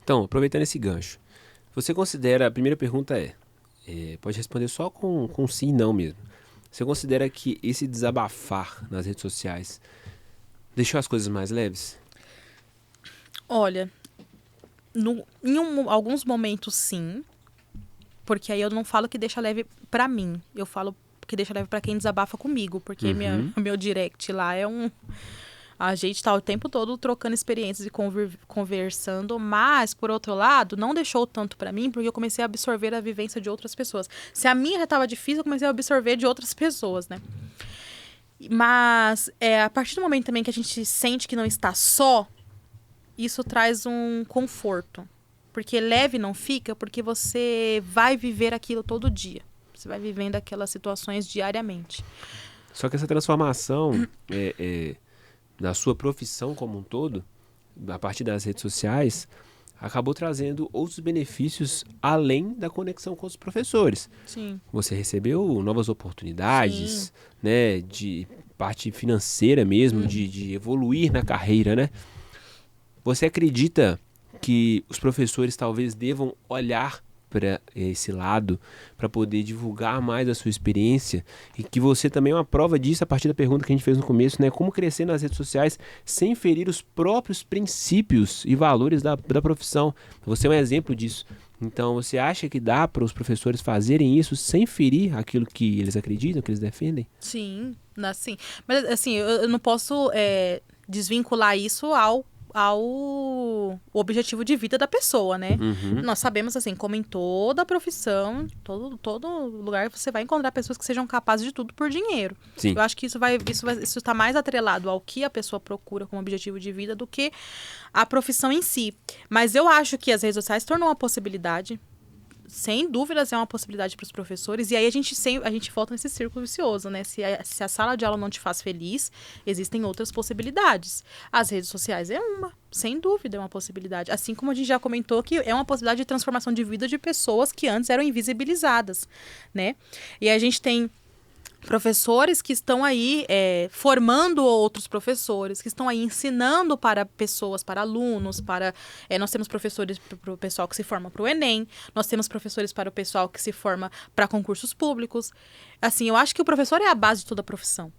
Então, aproveitando esse gancho, você considera, a primeira pergunta pode responder só com sim e não mesmo. Você considera que esse desabafar nas redes sociais deixou as coisas mais leves? Olha, alguns momentos sim, porque aí eu não falo que deixa leve pra mim, eu falo que deixa leve pra quem desabafa comigo, porque meu direct lá a gente tá o tempo todo trocando experiências e conversando, mas, por outro lado, não deixou tanto pra mim, porque eu comecei a absorver a vivência de outras pessoas. Se a minha já tava difícil, eu comecei a absorver de outras pessoas, né? Mas, a partir do momento também que a gente sente que não está só, isso traz um conforto. Porque leve não fica, porque você vai viver aquilo todo dia. Você vai vivendo aquelas situações diariamente. Só que essa transformação na sua profissão como um todo, a partir das redes sociais, acabou trazendo outros benefícios além da conexão com os professores. Sim. Você recebeu novas oportunidades, Sim. né, de parte financeira mesmo, de evoluir na carreira, né? Você acredita que os professores talvez devam olhar para esse lado, para poder divulgar mais a sua experiência, e que você também é uma prova disso a partir da pergunta que a gente fez no começo, né? Como crescer nas redes sociais sem ferir os próprios princípios e valores da profissão. Você é um exemplo disso. Então, você acha que dá para os professores fazerem isso sem ferir aquilo que eles acreditam, que eles defendem? Sim, assim. Mas assim, eu não posso desvincular isso ao objetivo de vida da pessoa, né? Uhum. Nós sabemos, assim, como em toda profissão, todo lugar, você vai encontrar pessoas que sejam capazes de tudo por dinheiro. Sim. Eu acho que isso está mais atrelado ao que a pessoa procura como objetivo de vida do que a profissão em si. Mas eu acho que as redes sociais tornam uma possibilidade. Sem dúvidas é uma possibilidade para os professores. E aí a gente volta nesse círculo vicioso, né? Se a sala de aula não te faz feliz, existem outras possibilidades. As redes sociais é uma, sem dúvida é uma possibilidade. Assim como a gente já comentou que é uma possibilidade de transformação de vida de pessoas que antes eram invisibilizadas, né? E a gente tem professores que estão aí formando outros professores, que estão aí ensinando para pessoas, para alunos, nós temos professores para o pessoal que se forma para o Enem, nós temos professores para o pessoal que se forma para concursos públicos. Assim, eu acho que o professor é a base de toda a profissão.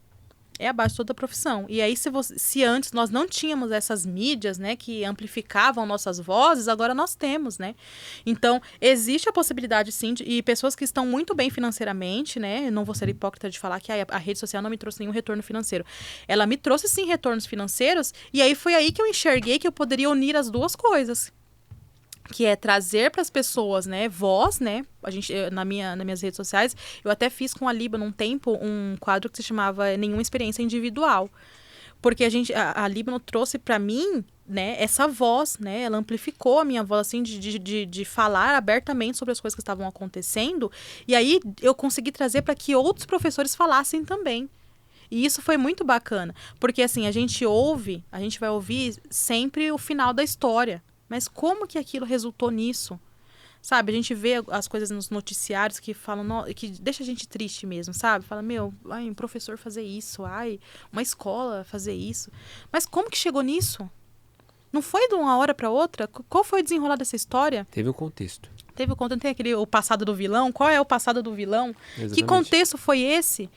É a base de toda a profissão. E aí, se antes nós não tínhamos essas mídias, né, que amplificavam nossas vozes, agora nós temos, né? Então, existe a possibilidade, sim, e pessoas que estão muito bem financeiramente, né? Eu não vou ser hipócrita de falar que a rede social não me trouxe nenhum retorno financeiro. Ela me trouxe, sim, retornos financeiros, e aí foi aí que eu enxerguei que eu poderia unir as duas coisas. Que é trazer para as pessoas, né, voz, né? Nas minhas redes sociais, eu até fiz com a Líbano um tempo um quadro que se chamava Nenhuma Experiência Individual. Porque a Líbano trouxe para mim, né, essa voz, né? Ela amplificou a minha voz, assim, de falar abertamente sobre as coisas que estavam acontecendo. E aí eu consegui trazer para que outros professores falassem também. E isso foi muito bacana. Porque, assim, a gente vai ouvir sempre o final da história. Mas como que aquilo resultou nisso? Sabe, a gente vê as coisas nos noticiários que falam, que deixa a gente triste mesmo, sabe? Fala, um professor fazer isso, uma escola fazer isso. Mas como que chegou nisso? Não foi de uma hora para outra? Qual foi o desenrolar dessa história? Teve um contexto. Tem o passado do vilão? Qual é o passado do vilão? Exatamente. Que contexto foi esse?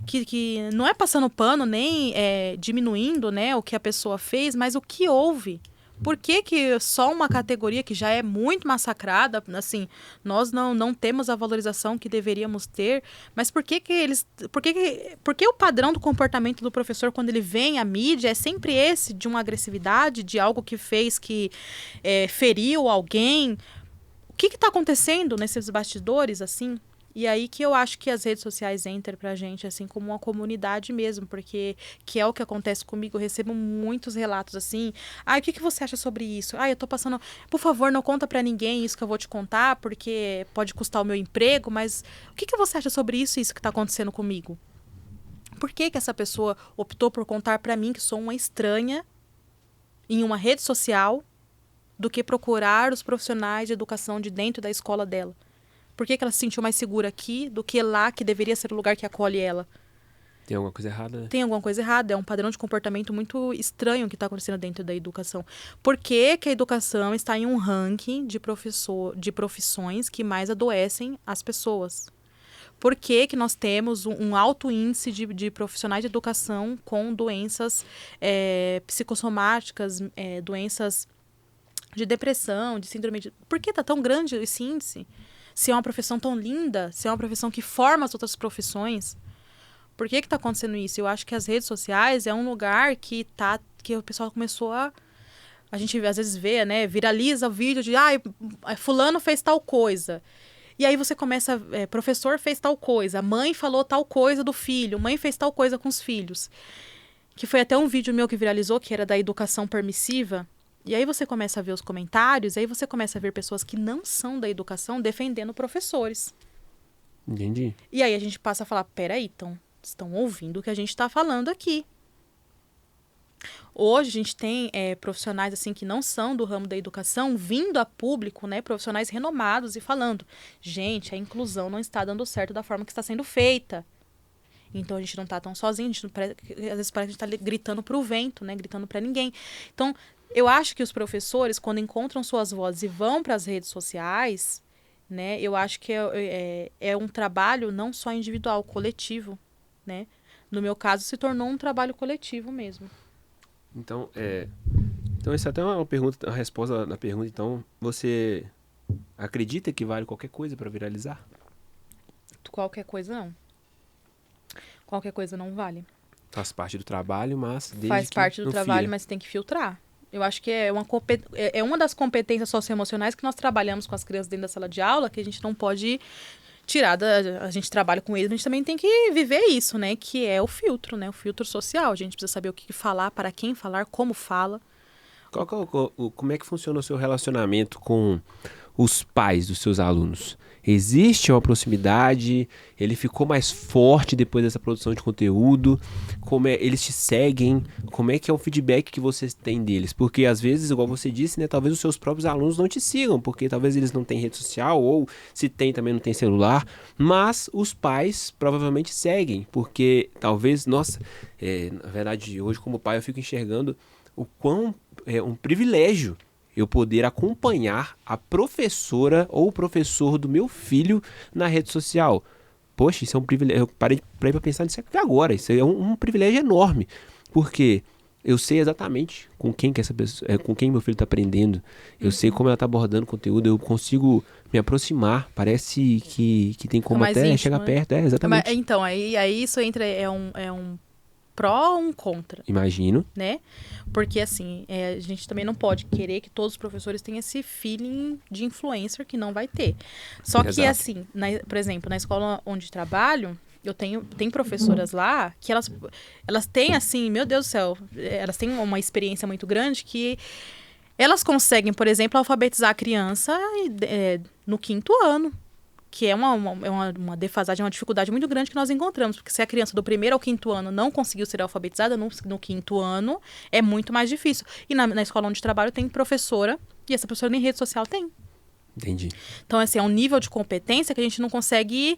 Que não é passando pano, nem diminuindo, né, o que a pessoa fez, mas o que houve. Por que só uma categoria que já é muito massacrada, assim, nós não temos a valorização que deveríamos ter, mas por que o padrão do comportamento do professor quando ele vem à mídia é sempre esse, de uma agressividade, de algo que fez que feriu alguém? O que está acontecendo nesses bastidores, assim? E aí que eu acho que as redes sociais entram pra gente, assim, como uma comunidade mesmo, porque que é o que acontece comigo, eu recebo muitos relatos assim, o que você acha sobre isso? Eu tô passando, por favor, não conta pra ninguém isso que eu vou te contar, porque pode custar o meu emprego, mas o que você acha sobre isso que tá acontecendo comigo? Por que essa pessoa optou por contar pra mim que sou uma estranha em uma rede social do que procurar os profissionais de educação de dentro da escola dela? Por que ela se sentiu mais segura aqui do que lá, que deveria ser o lugar que acolhe ela? Tem alguma coisa errada, né? Tem alguma coisa errada. É um padrão de comportamento muito estranho que está acontecendo dentro da educação. Por que a educação está em um ranking de profissões que mais adoecem as pessoas? Por que nós temos um alto índice de profissionais de educação com doenças psicossomáticas, doenças de depressão, de síndrome de... Por que está tão grande esse índice? Se é uma profissão tão linda, se é uma profissão que forma as outras profissões, por que está acontecendo isso? Eu acho que as redes sociais é um lugar que o pessoal começou a gente às vezes vê, né, viraliza o vídeo de fulano fez tal coisa. E aí você começa, professor fez tal coisa, mãe falou tal coisa do filho, mãe fez tal coisa com os filhos. Que foi até um vídeo meu que viralizou, que era da educação permissiva. E aí você começa a ver os comentários, aí você começa a ver pessoas que não são da educação defendendo professores. Entendi. E aí a gente passa a falar, peraí, estão ouvindo o que a gente está falando aqui. Hoje a gente tem profissionais assim que não são do ramo da educação vindo a público, né, profissionais renomados e falando, gente, a inclusão não está dando certo da forma que está sendo feita. Então a gente não está tão sozinho, a gente não, às vezes parece que a gente está gritando para o vento, né, gritando para ninguém. Então eu acho que os professores, quando encontram suas vozes e vão para as redes sociais, né, eu acho que é um trabalho não só individual, coletivo, né? No meu caso, se tornou um trabalho coletivo mesmo. Então, essa é até uma pergunta, a resposta da pergunta. Então, você acredita que vale qualquer coisa para viralizar? Qualquer coisa não. Qualquer coisa não vale. Faz parte do trabalho, mas faz parte do trabalho, mas tem que filtrar. Eu acho que é uma das competências socioemocionais que nós trabalhamos com as crianças dentro da sala de aula, que a gente não pode tirar a gente trabalha com eles, a gente também tem que viver isso, né? Que é o filtro, né? O filtro social. A gente precisa saber o que falar, para quem falar, como fala. Como é que funciona o seu relacionamento com os pais dos seus alunos? Existe uma proximidade? Ele ficou mais forte depois dessa produção de conteúdo? Eles te seguem? Como é que é o feedback que vocês têm deles? Porque às vezes, igual você disse, né, talvez os seus próprios alunos não te sigam, porque talvez eles não têm rede social, ou se tem também não tem celular, mas os pais provavelmente seguem, porque talvez, na verdade, hoje como pai eu fico enxergando o quão é um privilégio eu poder acompanhar a professora ou o professor do meu filho na rede social. Poxa, isso é um privilégio. Eu parei para pensar nisso aqui agora. Isso é um privilégio enorme. Porque eu sei exatamente com quem que essa pessoa, com quem meu filho está aprendendo. Eu sei como ela está abordando o conteúdo. Eu consigo me aproximar. Parece que tem como até íntimo, chegar perto. Exatamente. Mas, então, aí isso entra, é um pró ou um contra? Imagino. Né? Porque, assim, a gente também não pode querer que todos os professores tenham esse feeling de influencer que não vai ter. Só que, assim, por exemplo, na escola onde trabalho, tem professoras lá que elas têm, assim, meu Deus do céu, elas têm uma experiência muito grande que elas conseguem, por exemplo, alfabetizar a criança no 5º ano. Que é uma defasagem, uma dificuldade muito grande que nós encontramos. Porque se a criança do 1º ao 5º ano não conseguiu ser alfabetizada, no 5º ano é muito mais difícil. E na escola onde trabalho tem professora, e essa professora nem rede social tem. Entendi. Então, assim, é um nível de competência que a gente não consegue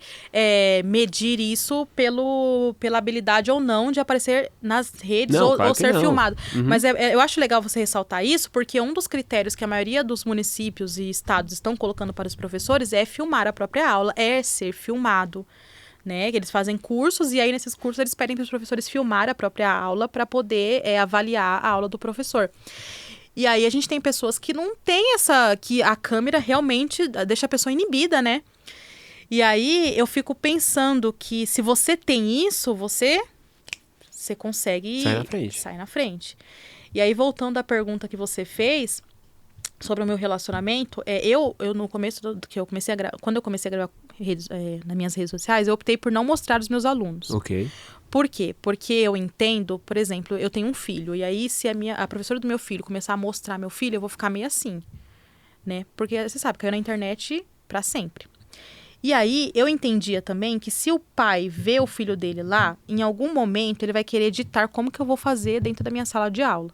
medir isso pela habilidade ou não de aparecer nas redes ou ser filmado. Uhum. Mas eu acho legal você ressaltar isso, porque um dos critérios que a maioria dos municípios e estados estão colocando para os professores é filmar a própria aula, é ser filmado. Né? Eles fazem cursos e aí nesses cursos eles pedem para os professores filmar a própria aula para poder avaliar a aula do professor. E aí a gente tem pessoas que não tem que a câmera realmente deixa a pessoa inibida, né? E aí eu fico pensando que se você tem isso, você consegue sair na frente. E aí, voltando à pergunta que você fez sobre o meu relacionamento, eu no começo que eu comecei a gravar, quando eu comecei a gravar nas minhas redes sociais, eu optei por não mostrar os meus alunos. Ok. Por quê? Porque eu entendo, por exemplo, eu tenho um filho, e aí se a professora do meu filho começar a mostrar meu filho, eu vou ficar meio assim, né? Porque você sabe, caiu na internet pra sempre. E aí eu entendia também que se o pai vê o filho dele lá, em algum momento ele vai querer editar como que eu vou fazer dentro da minha sala de aula.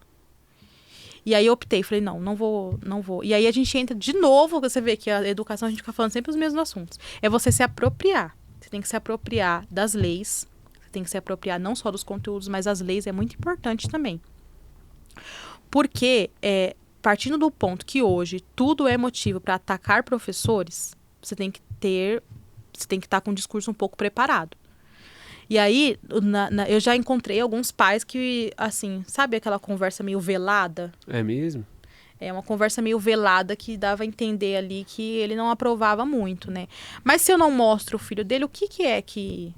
E aí eu optei, falei, não vou. E aí a gente entra de novo, você vê que a educação a gente fica falando sempre os mesmos assuntos. É você se apropriar. Você tem que se apropriar das leis, tem que se apropriar não só dos conteúdos, mas as leis é muito importante também. Porque, partindo do ponto que hoje tudo é motivo para atacar professores, você tem que estar com um discurso um pouco preparado. E aí, eu já encontrei alguns pais que, assim, sabe aquela conversa meio velada? É mesmo? É uma conversa meio velada que dava a entender ali que ele não aprovava muito, né? Mas se eu não mostro o filho dele, o que é que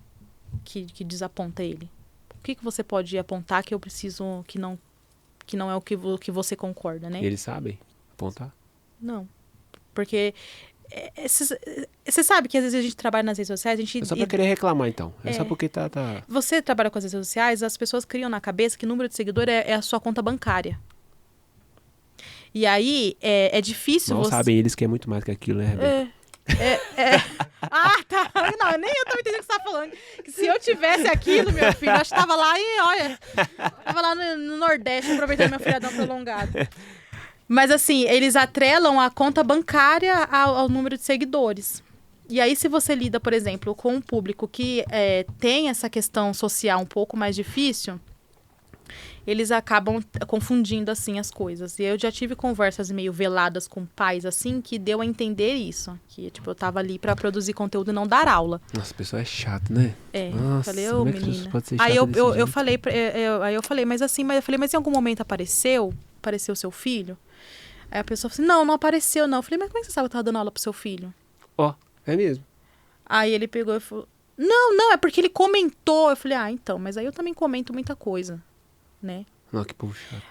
desaponta ele? O que você pode apontar que eu preciso, que não é o que você concorda, né? Eles sabem apontar? Não. Porque você sabe que às vezes a gente trabalha nas redes sociais, a gente... É só pra querer reclamar, então. É só porque tá... Você trabalha com as redes sociais, as pessoas criam na cabeça que o número de seguidor é a sua conta bancária. E aí, é difícil Não sabem eles que é muito mais que aquilo, né, Rebeca? Ah, tá. Não, nem eu tava entendendo o que você tava falando. Que se eu tivesse aquilo, meu filho, eu acho que tava lá e, olha, tava lá no Nordeste, aproveitando meu feriadão prolongado. Mas assim, eles atrelam a conta bancária ao número de seguidores. E aí, se você lida, por exemplo, com um público que tem essa questão social um pouco mais difícil, eles acabam confundindo, assim, as coisas. E eu já tive conversas meio veladas com pais, assim, que deu a entender isso. Que, tipo, eu tava ali pra produzir conteúdo e não dar aula. Nossa, a pessoa é chata, né? É, Nossa, falei, como ô, é que menina. pode ser Aí chata desse eu jeito? falei, aí eu falei, mas em algum momento apareceu seu filho? Aí a pessoa falou assim, não apareceu, não. Eu falei, mas como é que você sabe que eu tava dando aula pro seu filho? Ó, é mesmo. Aí ele pegou e falou, não, é porque ele comentou. Eu falei, então, mas aí eu também comento muita coisa, né? Não, que povo chato.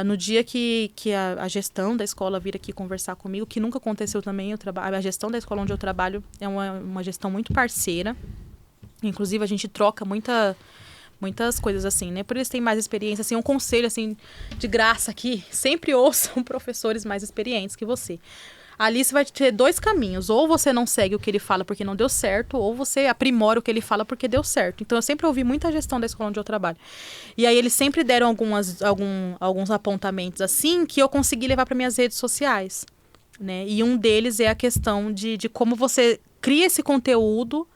No dia que a gestão da escola vir aqui conversar comigo, que nunca aconteceu também, a gestão da escola onde eu trabalho é uma gestão muito parceira. Inclusive, a gente troca muitas coisas assim, né? Por eles têm mais experiência, assim, um conselho, assim, de graça aqui, sempre ouçam professores mais experientes que você. Ali você vai ter dois caminhos, ou você não segue o que ele fala porque não deu certo, ou você aprimora o que ele fala porque deu certo. Então, eu sempre ouvi muita gestão da escola onde eu trabalho. E aí, eles sempre deram alguns apontamentos, assim, que eu consegui levar para minhas redes sociais, né? E um deles é a questão de como você cria esse conteúdo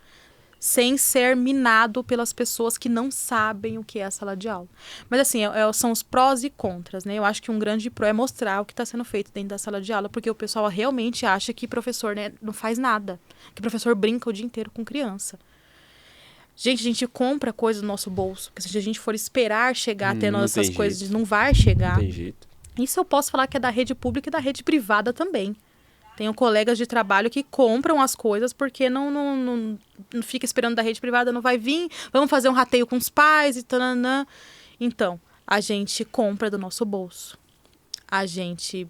sem ser minado pelas pessoas que não sabem o que é a sala de aula. Mas assim, são os prós e contras, né? Eu acho que um grande pró é mostrar o que está sendo feito dentro da sala de aula, porque o pessoal realmente acha que professor, né, não faz nada, que professor brinca o dia inteiro com criança. Gente, a gente compra coisa do nosso bolso, porque se a gente for esperar chegar até nós essas coisas, não vai chegar. Não tem jeito. Isso eu posso falar que é da rede pública e da rede privada também. Tenho colegas de trabalho que compram as coisas porque não fica esperando da rede privada, não vai vir, vamos fazer um rateio com os pais e tananã. Então, a gente compra do nosso bolso. A gente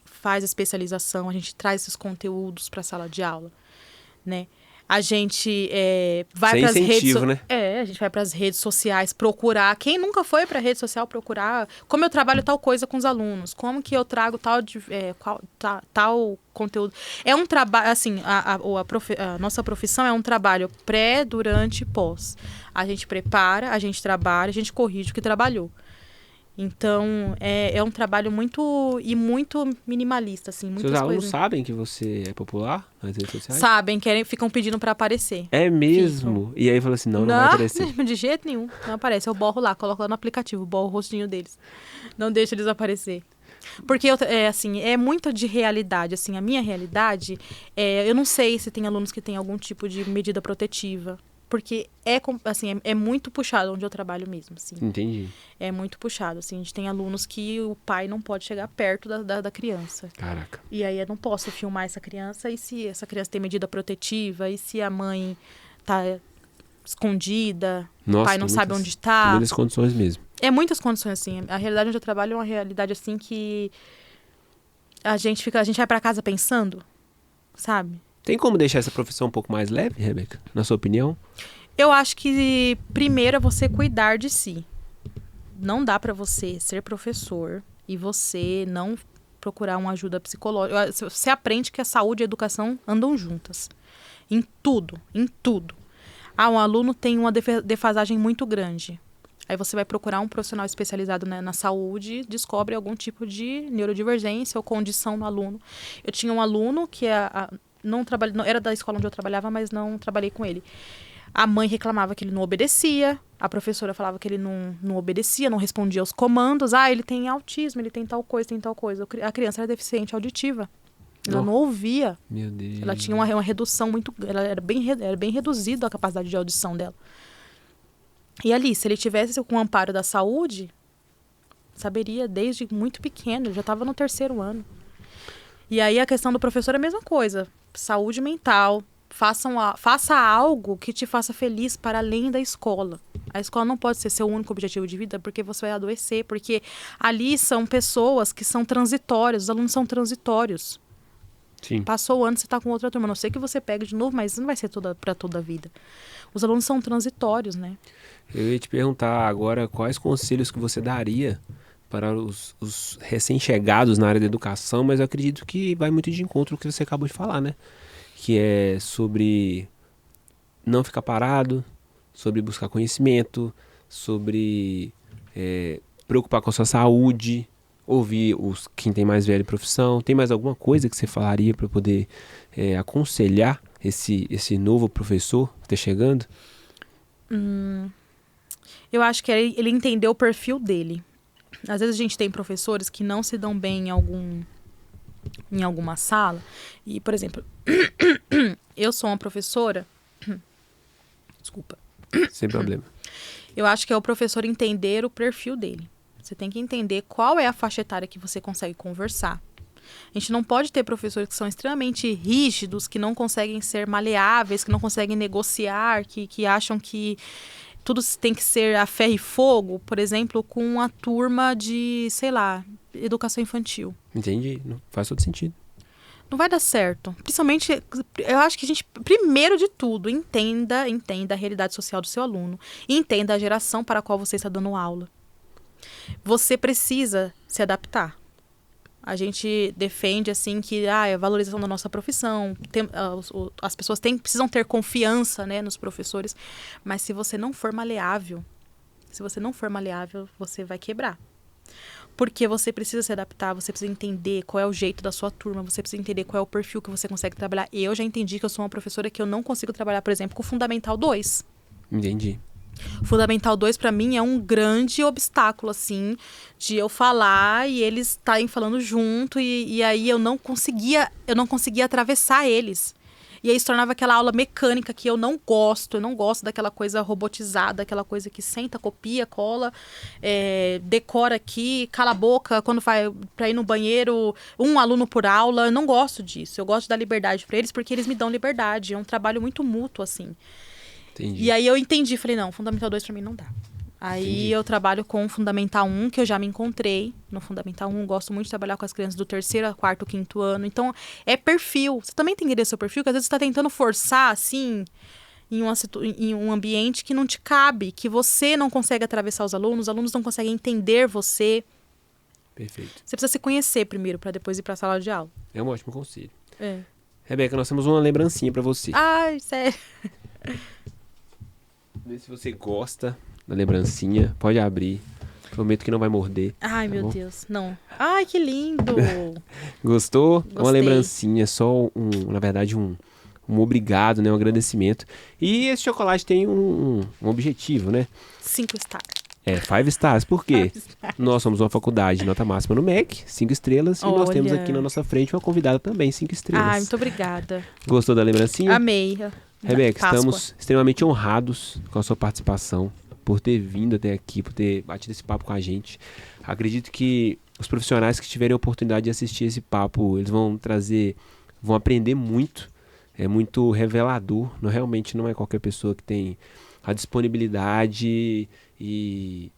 faz especialização, a gente traz esses conteúdos para a sala de aula, né? A gente vai para as redes, né? a gente vai para as redes sociais procurar. Quem nunca foi para a rede social procurar como eu trabalho tal coisa com os alunos, como que eu trago tal conteúdo. É um trabalho, assim, a nossa profissão é um trabalho pré, durante e pós. A gente prepara, a gente trabalha, a gente corrige o que trabalhou. Então, é um trabalho muito minimalista, assim. Muitas Seus alunos coisas. sabem que você é popular nas redes sociais? Sabem, ficam pedindo pra aparecer. É mesmo? E aí fala assim, não vai aparecer. De jeito nenhum, não aparece. Eu borro lá, coloco lá no aplicativo, borro o rostinho deles. Não deixo eles aparecer. Porque, assim, é muito de realidade. Assim, a minha realidade, eu não sei se tem alunos que têm algum tipo de medida protetiva. Porque é muito puxado onde eu trabalho mesmo, assim. Entendi. É muito puxado, assim. A gente tem alunos que o pai não pode chegar perto da criança. Caraca. E aí eu não posso filmar essa criança, e se essa criança tem medida protetiva, e se a mãe tá escondida, o pai não sabe onde tá. Muitas condições mesmo. É muitas condições, assim. A realidade onde eu trabalho é uma realidade, assim, que a gente vai pra casa pensando, sabe? Tem como deixar essa profissão um pouco mais leve, Rebeca? Na sua opinião? Eu acho que primeiro é você cuidar de si. Não dá pra você ser professor e você não procurar uma ajuda psicológica. Você aprende que a saúde e a educação andam juntas. Em tudo, em tudo. Um aluno tem uma defasagem muito grande. Aí você vai procurar um profissional especializado na saúde, descobre algum tipo de neurodivergência ou condição no aluno. Eu tinha um aluno que não era da escola onde eu trabalhava, mas não trabalhei com ele. A mãe reclamava que ele não obedecia, a professora falava que ele não obedecia, não respondia aos comandos. Ele tem autismo, ele tem tal coisa, tem tal coisa. A criança era deficiente auditiva. Ela não ouvia. Meu Deus. Ela tinha uma redução muito... Ela era bem reduzida a capacidade de audição dela. E ali, se ele tivesse com o amparo da saúde, saberia desde muito pequeno, ele já estava no 3º ano. E aí a questão do professor é a mesma coisa. Saúde mental. Faça algo que te faça feliz para além da escola. A escola não pode ser seu único objetivo de vida, porque você vai adoecer. Porque ali são pessoas que são transitórias. Os alunos são transitórios. Sim. Passou o ano, você está com outra turma. A não sei que você pegue de novo, mas não vai ser para toda a vida. Os alunos são transitórios, né? Eu ia te perguntar agora quais conselhos que você daria para os recém-chegados na área da educação, mas eu acredito que vai muito de encontro ao que você acabou de falar, né? que é sobre não ficar parado, sobre buscar conhecimento, sobre preocupar com a sua saúde, ouvir quem tem mais velho em profissão. Tem mais alguma coisa que você falaria para poder aconselhar esse novo professor que está chegando? Eu acho que ele entendeu o perfil dele. Às vezes a gente tem professores que não se dão bem em alguma sala. E, por exemplo, eu sou uma professora... Desculpa. Sem problema. Eu acho que é o professor entender o perfil dele. Você tem que entender qual é a faixa etária que você consegue conversar. A gente não pode ter professores que são extremamente rígidos, que não conseguem ser maleáveis, que não conseguem negociar, que acham que tudo tem que ser a ferro e fogo, por exemplo, com uma turma de, sei lá, educação infantil. Entendi. Não faz todo sentido. Não vai dar certo. Principalmente, eu acho que a gente, primeiro de tudo, entenda a realidade social do seu aluno. E entenda a geração para a qual você está dando aula. Você precisa se adaptar. A gente defende, assim, que a valorização da nossa profissão, as pessoas precisam ter confiança, né, nos professores. Mas se você não for maleável, você vai quebrar. Porque você precisa se adaptar, você precisa entender qual é o jeito da sua turma, você precisa entender qual é o perfil que você consegue trabalhar. Eu já entendi que eu sou uma professora que eu não consigo trabalhar, por exemplo, com Fundamental 2. Entendi. Fundamental 2, para mim, é um grande obstáculo, assim, de eu falar e eles estarem falando junto, e aí eu não conseguia atravessar eles. E aí se tornava aquela aula mecânica que eu não gosto daquela coisa robotizada, aquela coisa que senta, copia, cola, decora aqui, cala a boca quando vai para ir no banheiro, um aluno por aula. Eu não gosto disso, eu gosto de dar liberdade para eles porque eles me dão liberdade, é um trabalho muito mútuo, assim. Entendi. E aí eu entendi, falei, não, Fundamental 2 para mim não dá. Aí Entendi. eu trabalho com o Fundamental 1, que eu já me encontrei no Fundamental 1. Gosto muito de trabalhar com as crianças do 3º, 4º, 5º ano. Então, é perfil. Você também tem que entender seu perfil, que às vezes você está tentando forçar, assim, em um ambiente que não te cabe, que você não consegue atravessar os alunos não conseguem entender você. Perfeito. Você precisa se conhecer primeiro, para depois ir para a sala de aula. É um ótimo conselho. É. Rebeca, nós temos uma lembrancinha para você. Ai, sério. Vê se você gosta da lembrancinha. Pode abrir. Prometo que não vai morder. Ai, tá meu bom? Deus. Não. Ai, que lindo. Gostou? Gostei. Uma lembrancinha, só na verdade, um obrigado, né? Um agradecimento. E esse chocolate tem um objetivo, né? 5 stars. 5 stars. Por quê? 5 stars. Nós somos uma faculdade de nota máxima no MEC, 5 estrelas. E nós temos aqui na nossa frente uma convidada também, 5 estrelas. Ai, muito obrigada. Gostou da lembrancinha? Amei. Rebeca, Páscoa. estamos extremamente honrados com a sua participação, por ter vindo até aqui, por ter batido esse papo com a gente. Acredito que os profissionais que tiverem a oportunidade de assistir esse papo, eles vão aprender muito. É muito revelador. Realmente não é qualquer pessoa que tem a disponibilidade e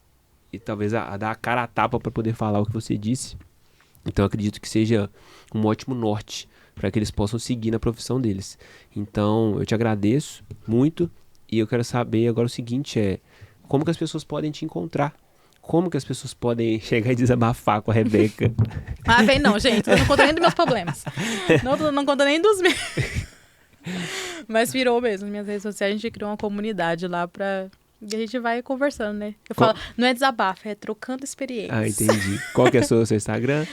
talvez a dar a cara a tapa para poder falar o que você disse. Então acredito que seja um ótimo norte para que eles possam seguir na profissão deles. Então eu te agradeço muito e eu quero saber agora o seguinte, como que as pessoas podem te encontrar? Como que as pessoas podem chegar e desabafar com a Rebeca? Ah, bem não, gente. Eu não conto nem dos meus problemas. Não conto nem dos meus. Mas virou mesmo. Nas minhas redes sociais a gente criou uma comunidade lá e a gente vai conversando, né? Eu falo, não é desabafo, é trocando experiência. Ah, entendi. Qual que é o seu Instagram?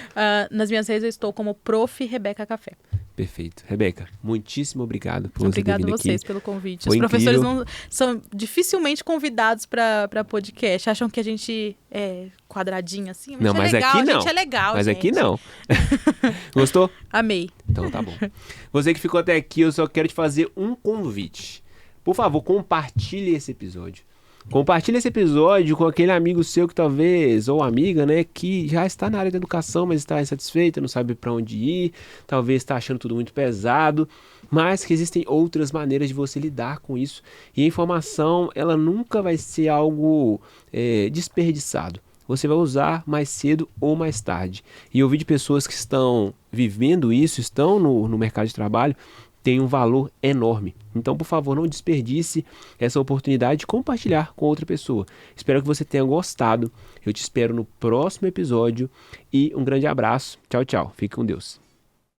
Nas minhas redes eu estou como Prof. Rebeca Café. Perfeito. Rebeca, muitíssimo obrigado por você ter Obrigada vindo a vocês aqui. pelo convite. Foi Os professores incrível. não são dificilmente convidados para podcast. Acham que a gente é quadradinho assim. Não, mas legal, aqui não. A gente é legal, Mas gente. aqui não. Gostou? Amei. Então tá bom. Você que ficou até aqui, eu só quero te fazer um convite. Por favor, compartilhe esse episódio. Compartilhe esse episódio com aquele amigo seu que talvez, ou amiga, né, que já está na área da educação, mas está insatisfeita, não sabe para onde ir, talvez está achando tudo muito pesado, mas que existem outras maneiras de você lidar com isso. E a informação, ela nunca vai ser algo desperdiçado. Você vai usar mais cedo ou mais tarde. E ouvir de pessoas que estão vivendo isso, estão no mercado de trabalho, tem um valor enorme. Então, por favor, não desperdice essa oportunidade de compartilhar com outra pessoa. Espero que você tenha gostado. Eu te espero no próximo episódio e um grande abraço. Tchau, tchau. Fique com Deus.